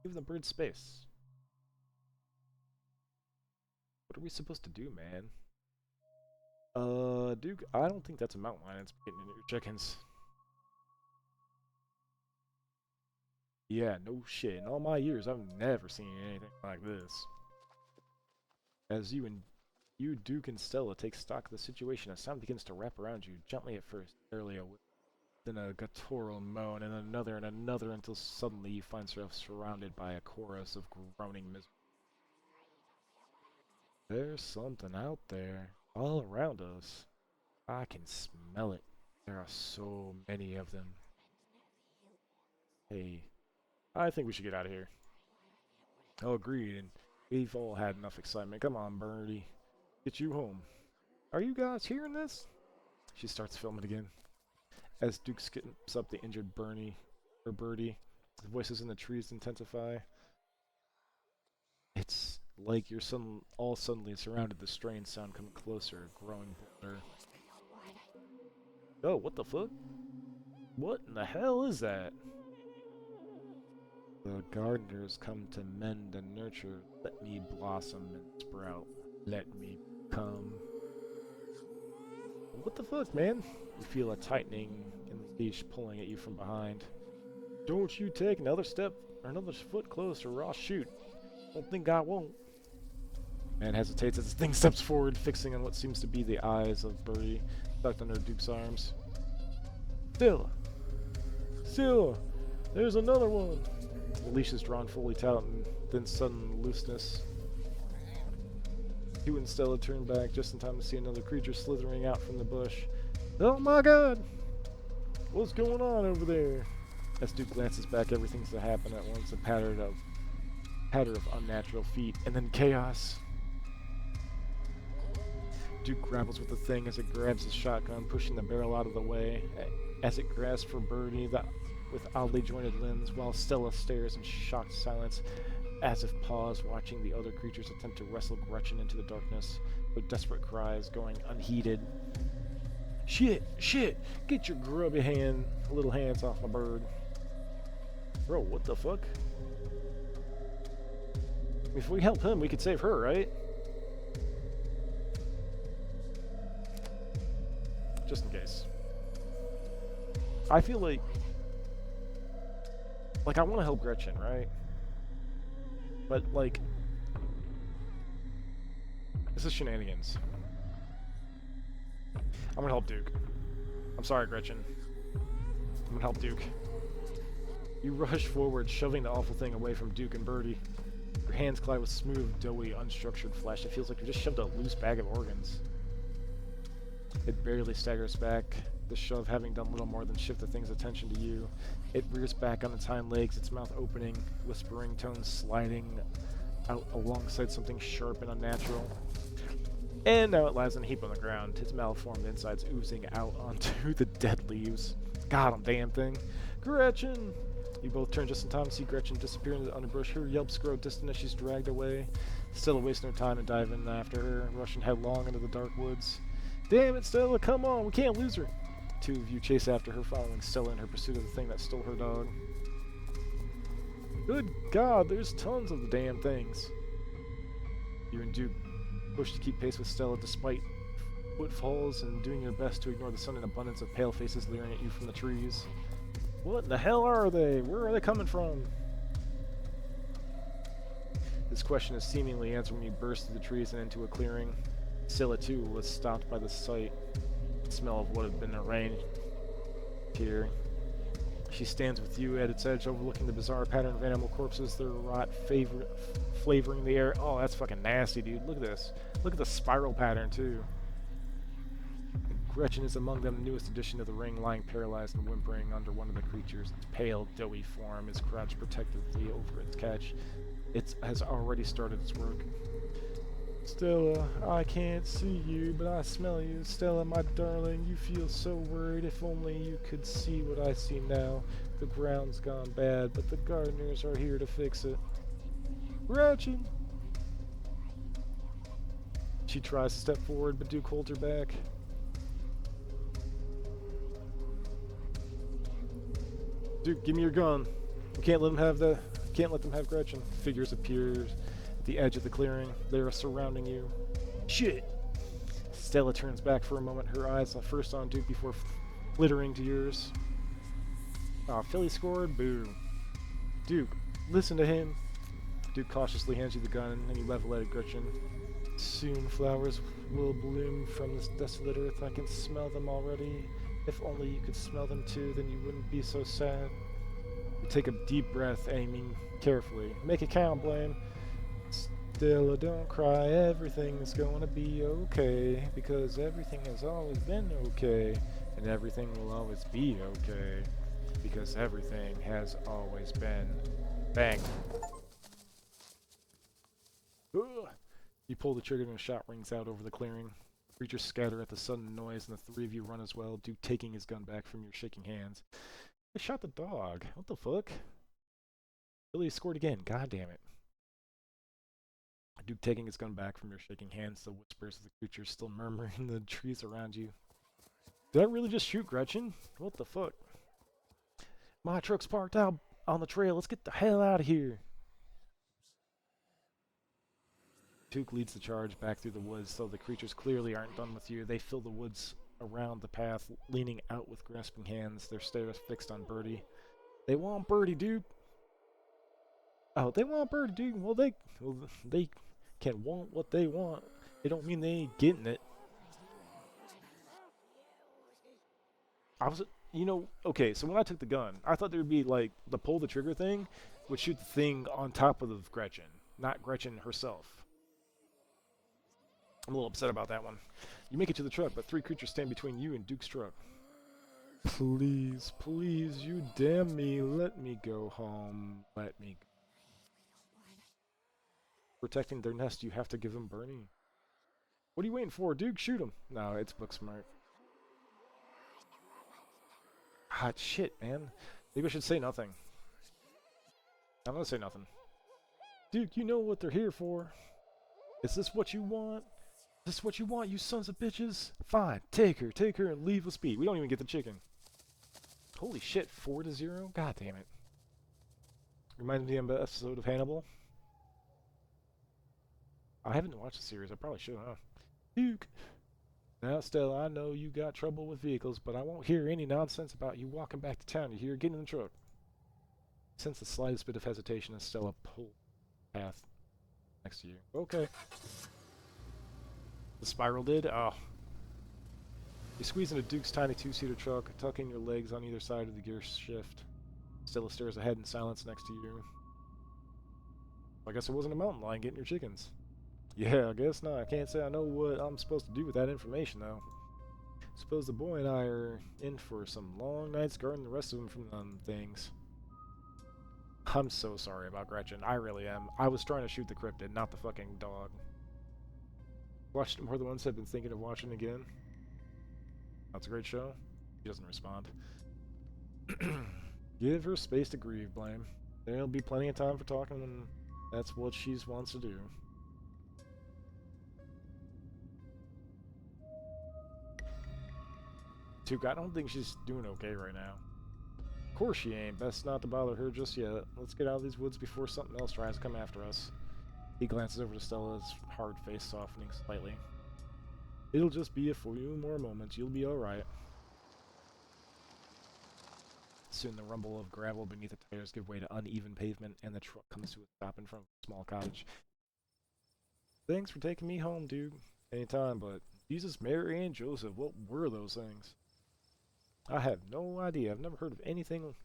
give the bird space. What are we supposed to do, man? Duke, I don't think that's a mountain lion. It's getting into your chickens. Yeah, no shit. In all my years, I've never seen anything like this. As you, Duke, and Stella take stock of the situation, a sound begins to wrap around you, gently at first, barely a whip, then a guttural moan, and another, until suddenly you find yourself surrounded by a chorus of groaning misery. There's something out there, all around us. I can smell it. There are so many of them. Hey, I think we should get out of here. Oh, agreed. And we've all had enough excitement. Come on, Birdie. Get you home. Are you guys hearing this? She starts filming again. As Duke skips up the injured Birdie, the voices in the trees intensify. It's like you're all suddenly surrounded. The strange sound coming closer, growing bolder. Oh, what the fuck? What in the hell is that? The gardeners come to mend and nurture. Let me blossom and sprout. Let me come. What the fuck, man? You feel a tightening in the leash pulling at you from behind. Don't you take another step or another foot closer or I'll shoot. Don't think I won't. Man hesitates as the thing steps forward, fixing on what seems to be the eyes of Birdie, tucked under Duke's arms. Stilla! There's another one! The leash is drawn fully taut and then sudden looseness. Duke and Stella turn back just in time to see another creature slithering out from the bush. Oh my god! What's going on over there? As Duke glances back, everything seems to happen at once. A patter of unnatural feet, and then chaos. Duke grapples with the thing as it grabs his shotgun, pushing the barrel out of the way. As it grasps for Birdie with oddly jointed limbs, while Stella stares in shocked silence, as if paused, watching the other creatures attempt to wrestle Gretchen into the darkness, with desperate cries going unheeded. Shit! Get your grubby little hands off my bird. Bro, what the fuck? If we help him, we could save her, right? Just in case. I feel like I want to help Gretchen, right? But, like, this is shenanigans. I'm gonna help Duke. I'm sorry, Gretchen. I'm gonna help Duke. You rush forward, shoving the awful thing away from Duke and Birdie. Your hands collide with smooth, doughy, unstructured flesh. It feels like you just shoved a loose bag of organs. It barely staggers back, the shove having done little more than shift the thing's attention to you. It rears back on its hind legs, its mouth opening, whispering tones sliding out alongside something sharp and unnatural. And now it lies in a heap on the ground, its malformed insides oozing out onto the dead leaves. God damn thing. Gretchen! You both turn just in time to see Gretchen disappear into the underbrush. Her yelps grow distant as she's dragged away. Stella wasting her time to dive in after her, rushing headlong into the dark woods. Damn it, Stella, come on, we can't lose her. Two of you chase after her, following Stella in her pursuit of the thing that stole her dog. Good God, there's tons of the damn things. You and Duke push to keep pace with Stella despite footfalls and doing your best to ignore the sudden abundance of pale faces leering at you from the trees. What in the hell are they? Where are they coming from? This question is seemingly answered when you burst through the trees and into a clearing. Stella, too, was stopped by the sight, smell of what had been arranged here. She stands with you at its edge, overlooking the bizarre pattern of animal corpses, their rot flavoring the air. Oh, that's fucking nasty, dude. Look at this. Look at the spiral pattern, too. Gretchen is among them, the newest addition to the ring, lying paralyzed and whimpering under one of the creatures. Its pale, doughy form is crouched protectively over its catch. It has already started its work. Stella, I can't see you, but I smell you. Stella, my darling, you feel so worried. If only you could see what I see now. The ground's gone bad, but the gardeners are here to fix it. Gretchen! She tries to step forward, but Duke holds her back. Duke, give me your gun. We can't let them have Gretchen. Figures appear at the edge of the clearing. They are surrounding you. Shit! Stella turns back for a moment, her eyes first on Duke before flittering to yours. Aw, Philly scored? Boo. Duke, listen to him. Duke cautiously hands you the gun, and you level at Gretchen. Soon flowers will bloom from this desolate earth. I can smell them already. If only you could smell them too, then you wouldn't be so sad. You take a deep breath, aiming carefully. Make it count, Blaine. Stella, don't cry. Everything's going to be okay, because everything has always been okay. And everything will always be okay. Because everything has always been. Bang. Ugh. You pull the trigger and a shot rings out over the clearing. Creatures scatter at the sudden noise, and the three of you run as well, Duke taking his gun back from your shaking hands. I shot the dog. What the fuck? Billy scored again. God damn it. Duke taking his gun back from your shaking hands, the whispers of the creatures still murmuring in the trees around you. Did I really just shoot Gretchen? What the fuck? My truck's parked out on the trail. Let's get the hell out of here. Duke leads the charge back through the woods, though the creatures clearly aren't done with you. They fill the woods around the path, leaning out with grasping hands, their stares fixed on Birdie. They want Birdie, Duke. Oh, they want Birdie, Duke. Well, they can want what they want. It don't mean they ain't getting it. Okay, so when I took the gun, I thought there would be, like, the pull the trigger thing would shoot the thing on top of Gretchen, not Gretchen herself. I'm a little upset about that one. You make it to the truck, but three creatures stand between you and Duke's truck. Please, please, you damn me, let me go home. Let me go. Protecting their nest, you have to give them Bernie. What are you waiting for, Duke? Shoot him. No, it's Booksmart. Hot shit, man. Maybe I should say nothing. I'm gonna say nothing. Duke, you know what they're here for. Is this what you want? Is this what you want, you sons of bitches? Fine, take her, and leave us be. We don't even get the chicken. Holy shit, 4-0? God damn it. Reminds me of an episode of Hannibal. I haven't watched the series, I probably should, huh? Duke! Now, Stella, I know you got trouble with vehicles, but I won't hear any nonsense about you walking back to town. You hear? Get in the truck. Sense the slightest bit of hesitation as Stella pulled the path next to you. Okay. The spiral did? Oh. You squeeze into Duke's tiny two-seater truck, tucking your legs on either side of the gear shift. Stella stares ahead in silence next to you. I guess it wasn't a mountain lion getting your chickens. Yeah, I guess not. I can't say I know what I'm supposed to do with that information, though. Suppose the boy and I are in for some long nights guarding the rest of them from them things. I'm so sorry about Gretchen. I really am. I was trying to shoot the cryptid, not the fucking dog. Watched it more than once. I've been thinking of watching again. That's a great show. He doesn't respond. Give her space to grieve, Blame. There'll be plenty of time for talking, and that's what she wants to do. Duke, I don't think she's doing okay right now. Of course she ain't. Best not to bother her just yet. Let's get out of these woods before something else tries to come after us. He glances over to Stella's hard face softening slightly. It'll just be a few more moments. You'll be alright. Soon the rumble of gravel beneath the tires give way to uneven pavement, and the truck comes to a stop in front of a small cottage. Thanks for taking me home, dude. Anytime, but Jesus, Mary, and Joseph, what were those things? I have no idea. I've never heard of anything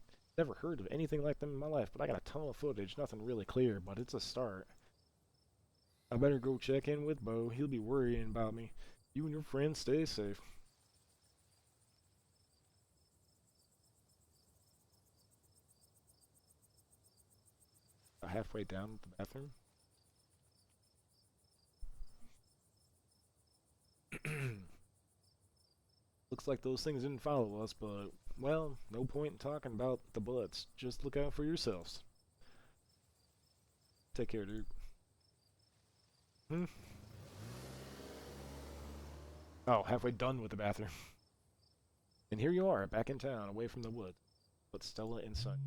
like them in my life, but I got a ton of footage. Nothing really clear, but it's a start. I better go check in with Bo. He'll be worrying about me. You and your friends stay safe. Halfway down the bathroom. Looks like those things didn't follow us, but, well, no point in talking about the bullets. Just look out for yourselves. Take care, dude. Oh, halfway done with the bathroom. And here you are, back in town, away from the woods. But Stella inside.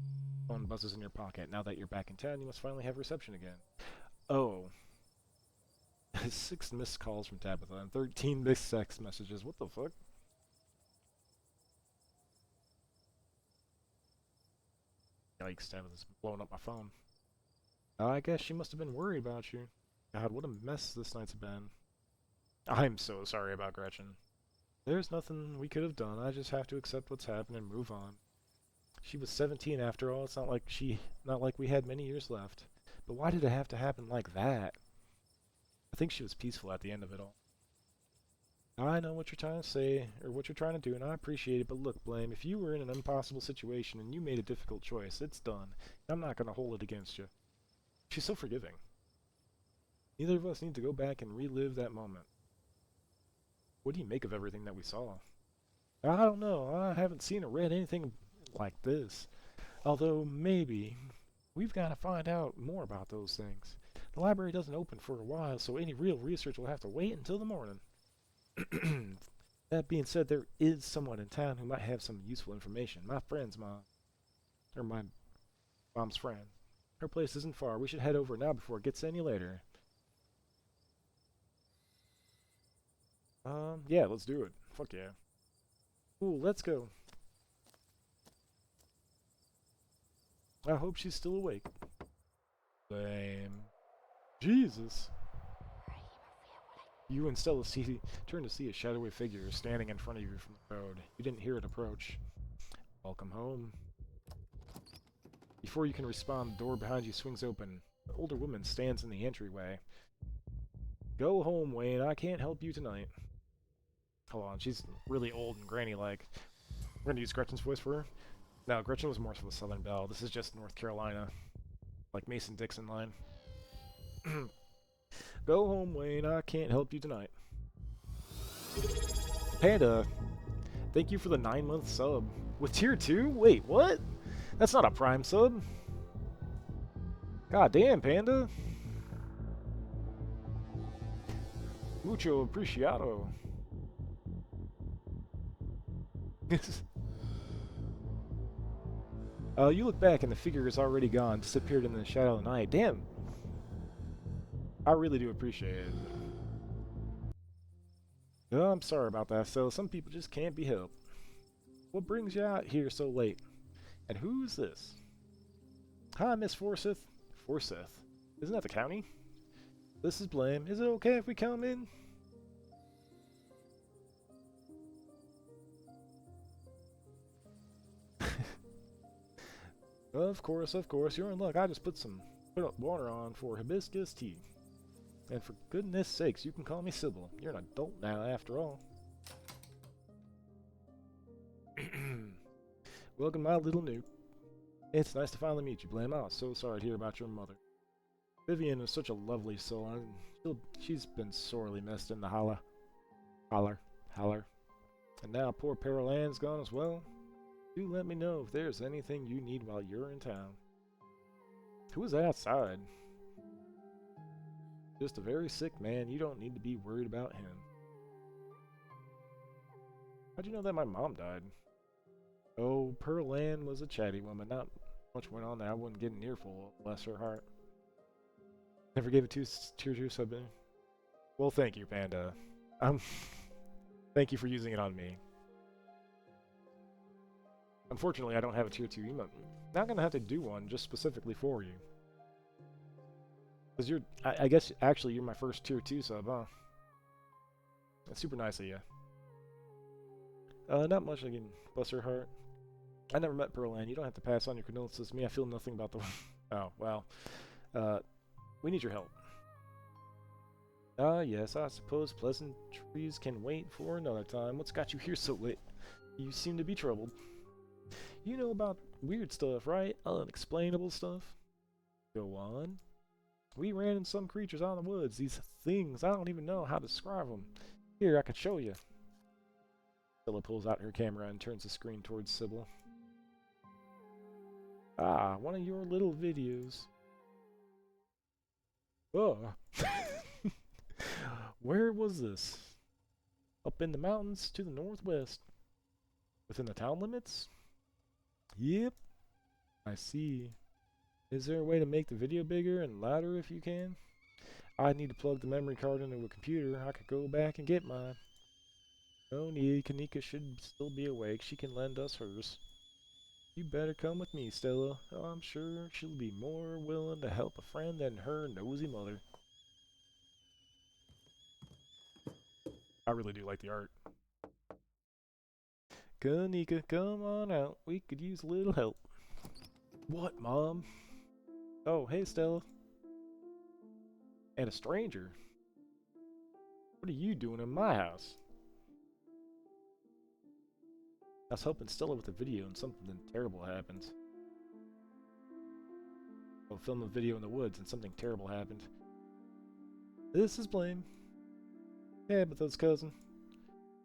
Phone buzzes in your pocket. Now that you're back in town, you must finally have reception again. Oh. 6 missed calls from Tabitha and 13 missed text messages. What the fuck? Yikes, Tabitha's blowing up my phone. I guess she must have been worried about you. God, what a mess this night's been. I'm so sorry about Gretchen. There's nothing we could have done. I just have to accept what's happened and move on. She was 17 after all. It's not like we had many years left. But why did it have to happen like that? I think she was peaceful at the end of it all. I know what you're trying to say, or what you're trying to do, and I appreciate it, but look, Blame, if you were in an impossible situation and you made a difficult choice, it's done. I'm not going to hold it against you. She's so forgiving. Neither of us need to go back and relive that moment. What do you make of everything that we saw? I don't know. I haven't seen or read anything like this. Although, maybe, we've got to find out more about those things. The library doesn't open for a while, so any real research will have to wait until the morning. That being said, there is someone in town who might have some useful information. My friend's mom. Or my mom's friend. Her place isn't far. We should head over now before it gets any later. Yeah, let's do it. Fuck yeah. Cool, let's go. I hope she's still awake. Lame. Jesus. You and Stella turn to see a shadowy figure standing in front of you from the road. You didn't hear it approach. Welcome home. Before you can respond, the door behind you swings open. An older woman stands in the entryway. Go home, Wayne. I can't help you tonight. Hold on, she's really old and granny-like. We're gonna use Gretchen's voice for her. No, Gretchen was more from the Southern Belle. This is just North Carolina. Like Mason-Dixon line. Go home, Wayne. I can't help you tonight. Panda, thank you for the 9-month sub. With tier 2? Wait, what? That's not a prime sub. God damn, Panda. Mucho apreciado. You look back and the figure is already gone, disappeared in the shadow of the night. Damn. I really do appreciate it. Oh, I'm sorry about that, so some people just can't be helped. What brings you out here so late? And who's this? Hi, Miss Forsyth. Forsyth? Isn't that the county? This is Blame. Is it okay if we come in? Of course, you're in luck. I just put water on for hibiscus tea. And for goodness sakes, you can call me Sybil. You're an adult now, after all. Welcome, my little nuke. It's nice to finally meet you, Blame. I was so sorry to hear about your mother. Vivian is such a lovely soul, and she's been sorely missed in the holler. And now poor Pearl Ann's gone as well. Do let me know if there's anything you need while you're in town. Who is outside? Just a very sick man. You don't need to be worried about him. How'd you know that my mom died? Oh, Pearl Ann was a chatty woman. Not much went on there. I wouldn't get an earful, bless her heart. Never gave a tier 2 sub in. Well, thank you, Panda. Thank you for using it on me. Unfortunately, I don't have a tier 2 emote. Not gonna have to do one just specifically for you. Because I guess, actually, you're my first tier 2 sub, huh? That's super nice of you. Not much, again, bless her heart. I never met Pearl Ann. You don't have to pass on your condolences to me. I feel nothing about the... Oh, well. We need your help. Yes, I suppose pleasantries can wait for another time. What's got you here so late? You seem to be troubled. You know about weird stuff, right? Unexplainable stuff? Go on. We ran into some creatures out in the woods. These things, I don't even know how to describe them. Here, I can show you. Stella pulls out her camera and turns the screen towards Sybil. Ah, one of your little videos. Oh. Where was this? Up in the mountains to the northwest. Within the town limits? Yep. I see. Is there a way to make the video bigger and louder if you can? I need to plug the memory card into a computer. I could go back and get mine. No need. Kanika should still be awake. She can lend us hers. You better come with me, Stella. I'm sure she'll be more willing to help a friend than her nosy mother. I really do like the art. Kanika, come on out. We could use a little help. What, Mom? Oh, hey, Stella. And a stranger. What are you doing in my house? I was helping Stella with a video and something terrible happened. I'll film a video in the woods and something terrible happened. This is Blame. Hey, Abatha's cousin.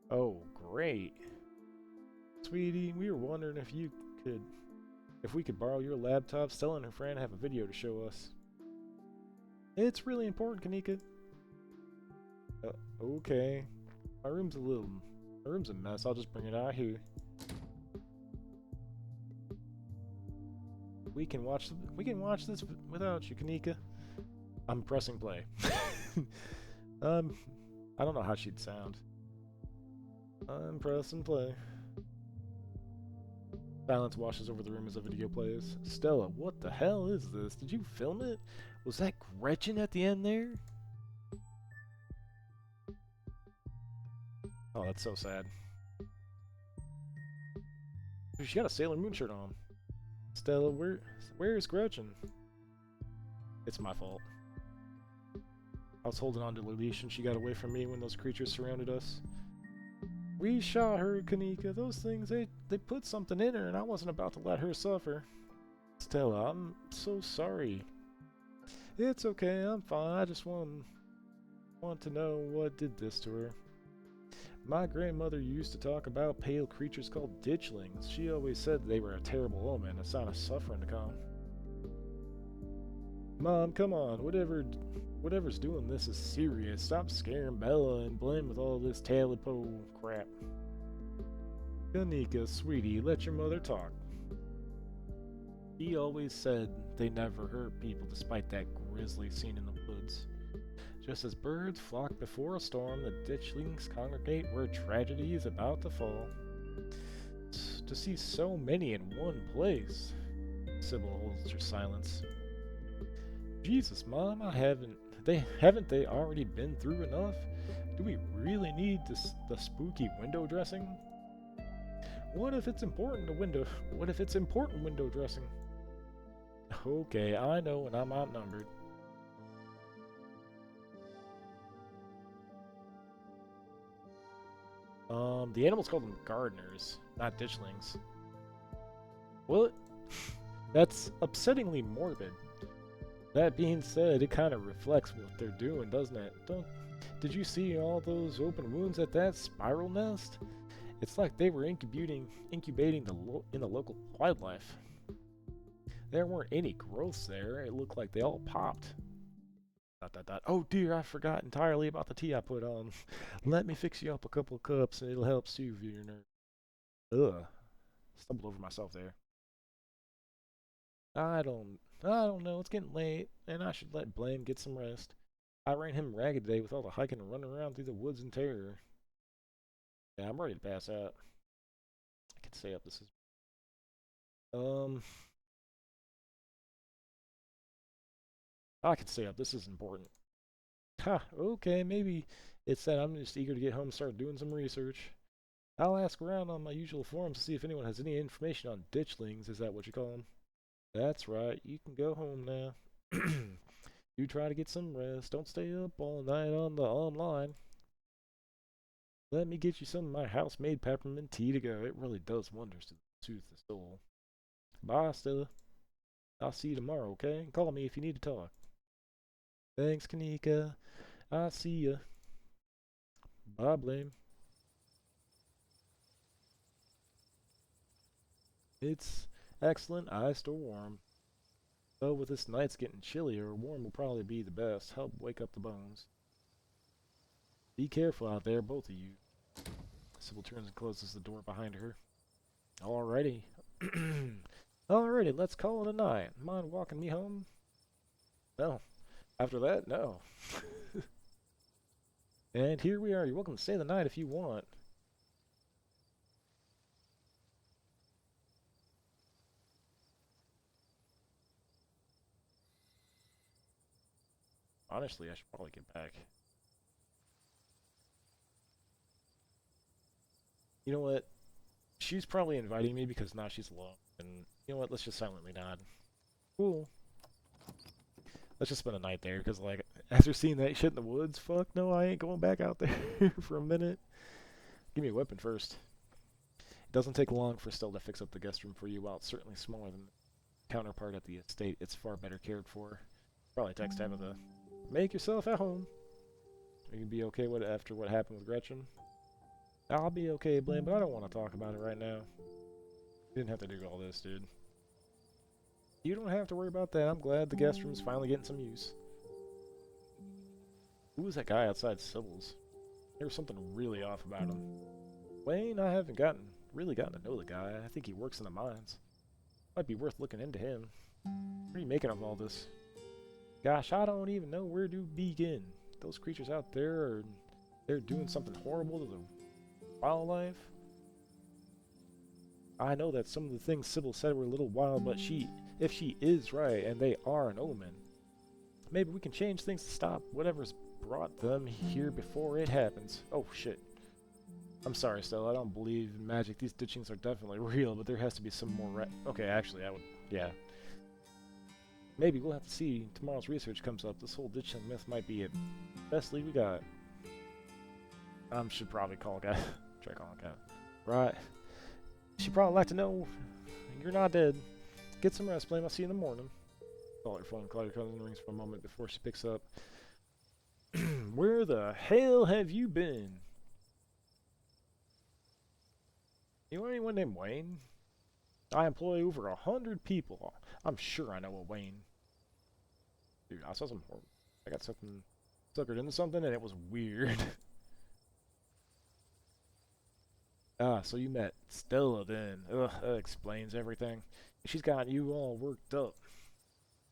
Oh, great. Sweetie, we were wondering if we could borrow your laptop. Stella and her friend have a video to show us. It's really important, Kanika. Okay. My room's a mess. I'll just bring it out here. We can watch this without you, Kanika. I'm pressing play. I don't know how she'd sound. I'm pressing play. Silence washes over the room as the video plays. Stella, what the hell is this? Did you film it? Was that Gretchen at the end there? Oh, that's so sad. She got a Sailor Moon shirt on. Stella, where's Gretchen? It's my fault. I was holding on to her leash and she got away from me when those creatures surrounded us. We shot her, Kanika. Those things, they put something in her and I wasn't about to let her suffer. Stella, I'm so sorry. It's okay, I'm fine. I just want to know what did this to her. My grandmother used to talk about pale creatures called ditchlings. She always said they were a terrible omen, a sign of suffering to come. Mom, come on. Whatever's doing this is serious. Stop scaring Bella and Blame with all this talipo crap. Kanika, sweetie, let your mother talk. He always said they never hurt people despite that grisly scene in the woods. Just as birds flock before a storm, the ditchlings congregate where tragedy is about to fall. To see so many in one place. Sybil holds her silence. Jesus, Mom, haven't they already been through enough? Do we really need the spooky window dressing? What if it's important window dressing? Okay, I know when I'm outnumbered. The animals called them gardeners, not ditchlings. What? That's upsettingly morbid. That being said, it kind of reflects what they're doing, doesn't it? Did you see all those open wounds at that spiral nest? It's like they were incubating in the local wildlife. There weren't any growths there. It looked like they all popped. ... Oh dear, I forgot entirely about the tea I put on. Let me fix you up a couple of cups and it'll help soothe your nerves. Ugh. Stumbled over myself there. I don't know. It's getting late, and I should let Blame get some rest. I ran him ragged today with all the hiking and running around through the woods in terror. Yeah, I'm ready to pass out. I can stay up. This is I can stay up. This is important. Ha, okay, maybe it's that I'm just eager to get home and start doing some research. I'll ask around on my usual forums to see if anyone has any information on ditchlings. Is that what you call them? That's right. You can go home now. You try to get some rest. Don't stay up all night on the online. Let me get you some of my house-made peppermint tea to go. It really does wonders to soothe the soul. Bye, Stella. I'll see you tomorrow, okay? Call me if you need to talk. Thanks, Kanika. I'll see ya. Bye, Blame. It's excellent, iced or warm. Though with this night's getting chillier, warm will probably be the best. Help wake up the bones. Be careful out there, both of you. Sybil turns and closes the door behind her. Alrighty. Alrighty, let's call it a night. Mind walking me home? No. After that, no. And here we are. You're welcome to stay the night if you want. Honestly, I should probably get back. You know what? She's probably inviting me because now she's alone. And you know what? Let's just silently nod. Cool. Let's just spend a night there, because, like, after seeing that shit in the woods, fuck no, I ain't going back out there for a minute. Give me a weapon first. Doesn't take long for Stella to fix up the guest room for you. While it's certainly smaller than the counterpart at the estate, it's far better cared for. Probably text Tabitha, make yourself at home. You can be okay with it after what happened with Gretchen. I'll be okay, Blaine, but I don't want to talk about it right now. You didn't have to do all this, dude. You don't have to worry about that. I'm glad the guest room's finally getting some use. Who was that guy outside Sybil's? There was something really off about him. Wayne, I haven't really gotten to know the guy. I think he works in the mines. Might be worth looking into him. What are you making of all this? Gosh, I don't even know where to begin. Those creatures out there they're doing something horrible to the wildlife. I know that some of the things Sybil said were a little wild, but if she is right and they are an omen, maybe we can change things to stop whatever's brought them here before it happens. Oh shit. I'm sorry, Stella, I don't believe in magic. These ditchings are definitely real, but there has to be some more okay, actually, yeah. Maybe we'll have to see. Tomorrow's research comes up. This whole ditching myth might be it. Best lead we got. Should probably call a guy. Try calling a guy. Right. She'd probably like to know you're not dead. Get some rest, Blame. I'll see you in the morning. Call her phone. Call her cousin rings for a moment before she picks up. Where the hell have you been? You know anyone named Wayne? I employ over 100 people. I'm sure I know a Wayne. Dude, I saw some horrible. I got something suckered into something and it was weird. Ah, so you met Stella then. Ugh, that explains everything. She's got you all worked up.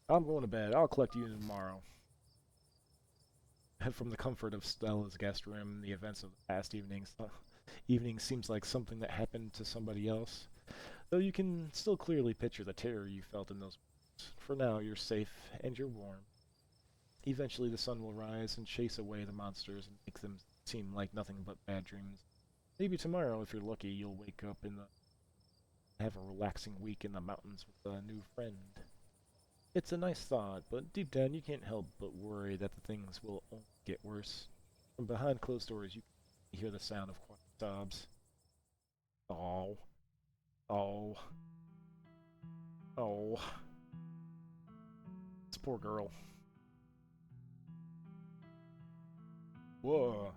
I'm going to bed. I'll collect you tomorrow. From the comfort of Stella's guest room, the events of the past evening seems like something that happened to somebody else. Though you can still clearly picture the terror you felt in those moments. For now, you're safe and you're warm. Eventually the sun will rise and chase away the monsters and make them seem like nothing but bad dreams. Maybe tomorrow, if you're lucky, you'll wake up and have a relaxing week in the mountains with a new friend. It's a nice thought, but deep down you can't help but worry that the things will only get worse. From behind closed doors you can hear the sound of quiet sobs. Oh. Oh. Oh. This poor girl. Whoa.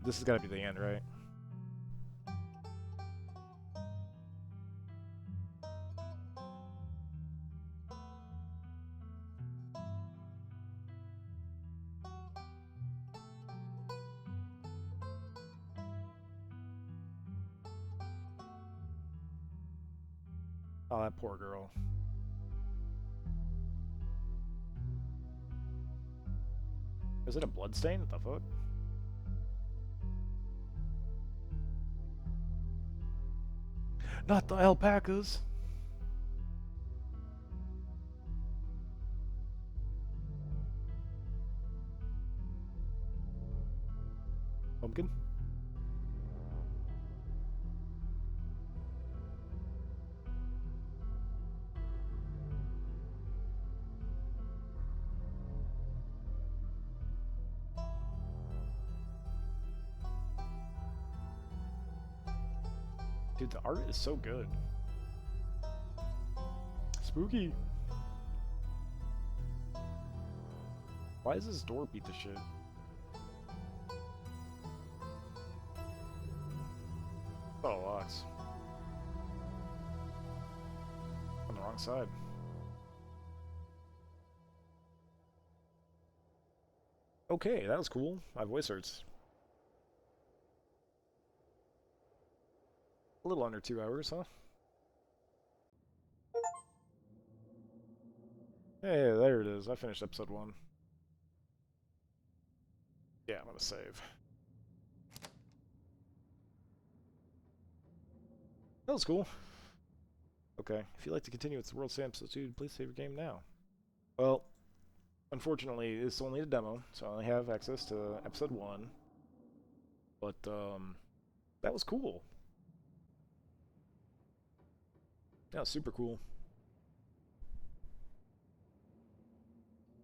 This has got to be the end, right? Oh, that poor girl. Is it a bloodstain? What the fuck? Not the alpacas! Pumpkin? Dude, the art is so good. Spooky. Why is this door beat to shit? Oh, locks. On the wrong side. Okay, that was cool. My voice hurts. A little under 2 hours, huh? Hey, there it is. I finished episode 1. Yeah, I'm gonna save. That was cool. Okay, if you'd like to continue with the World Sam Episode, please save your game now. Well, unfortunately, it's only a demo, so I only have access to episode 1. But, That was cool. That was super cool.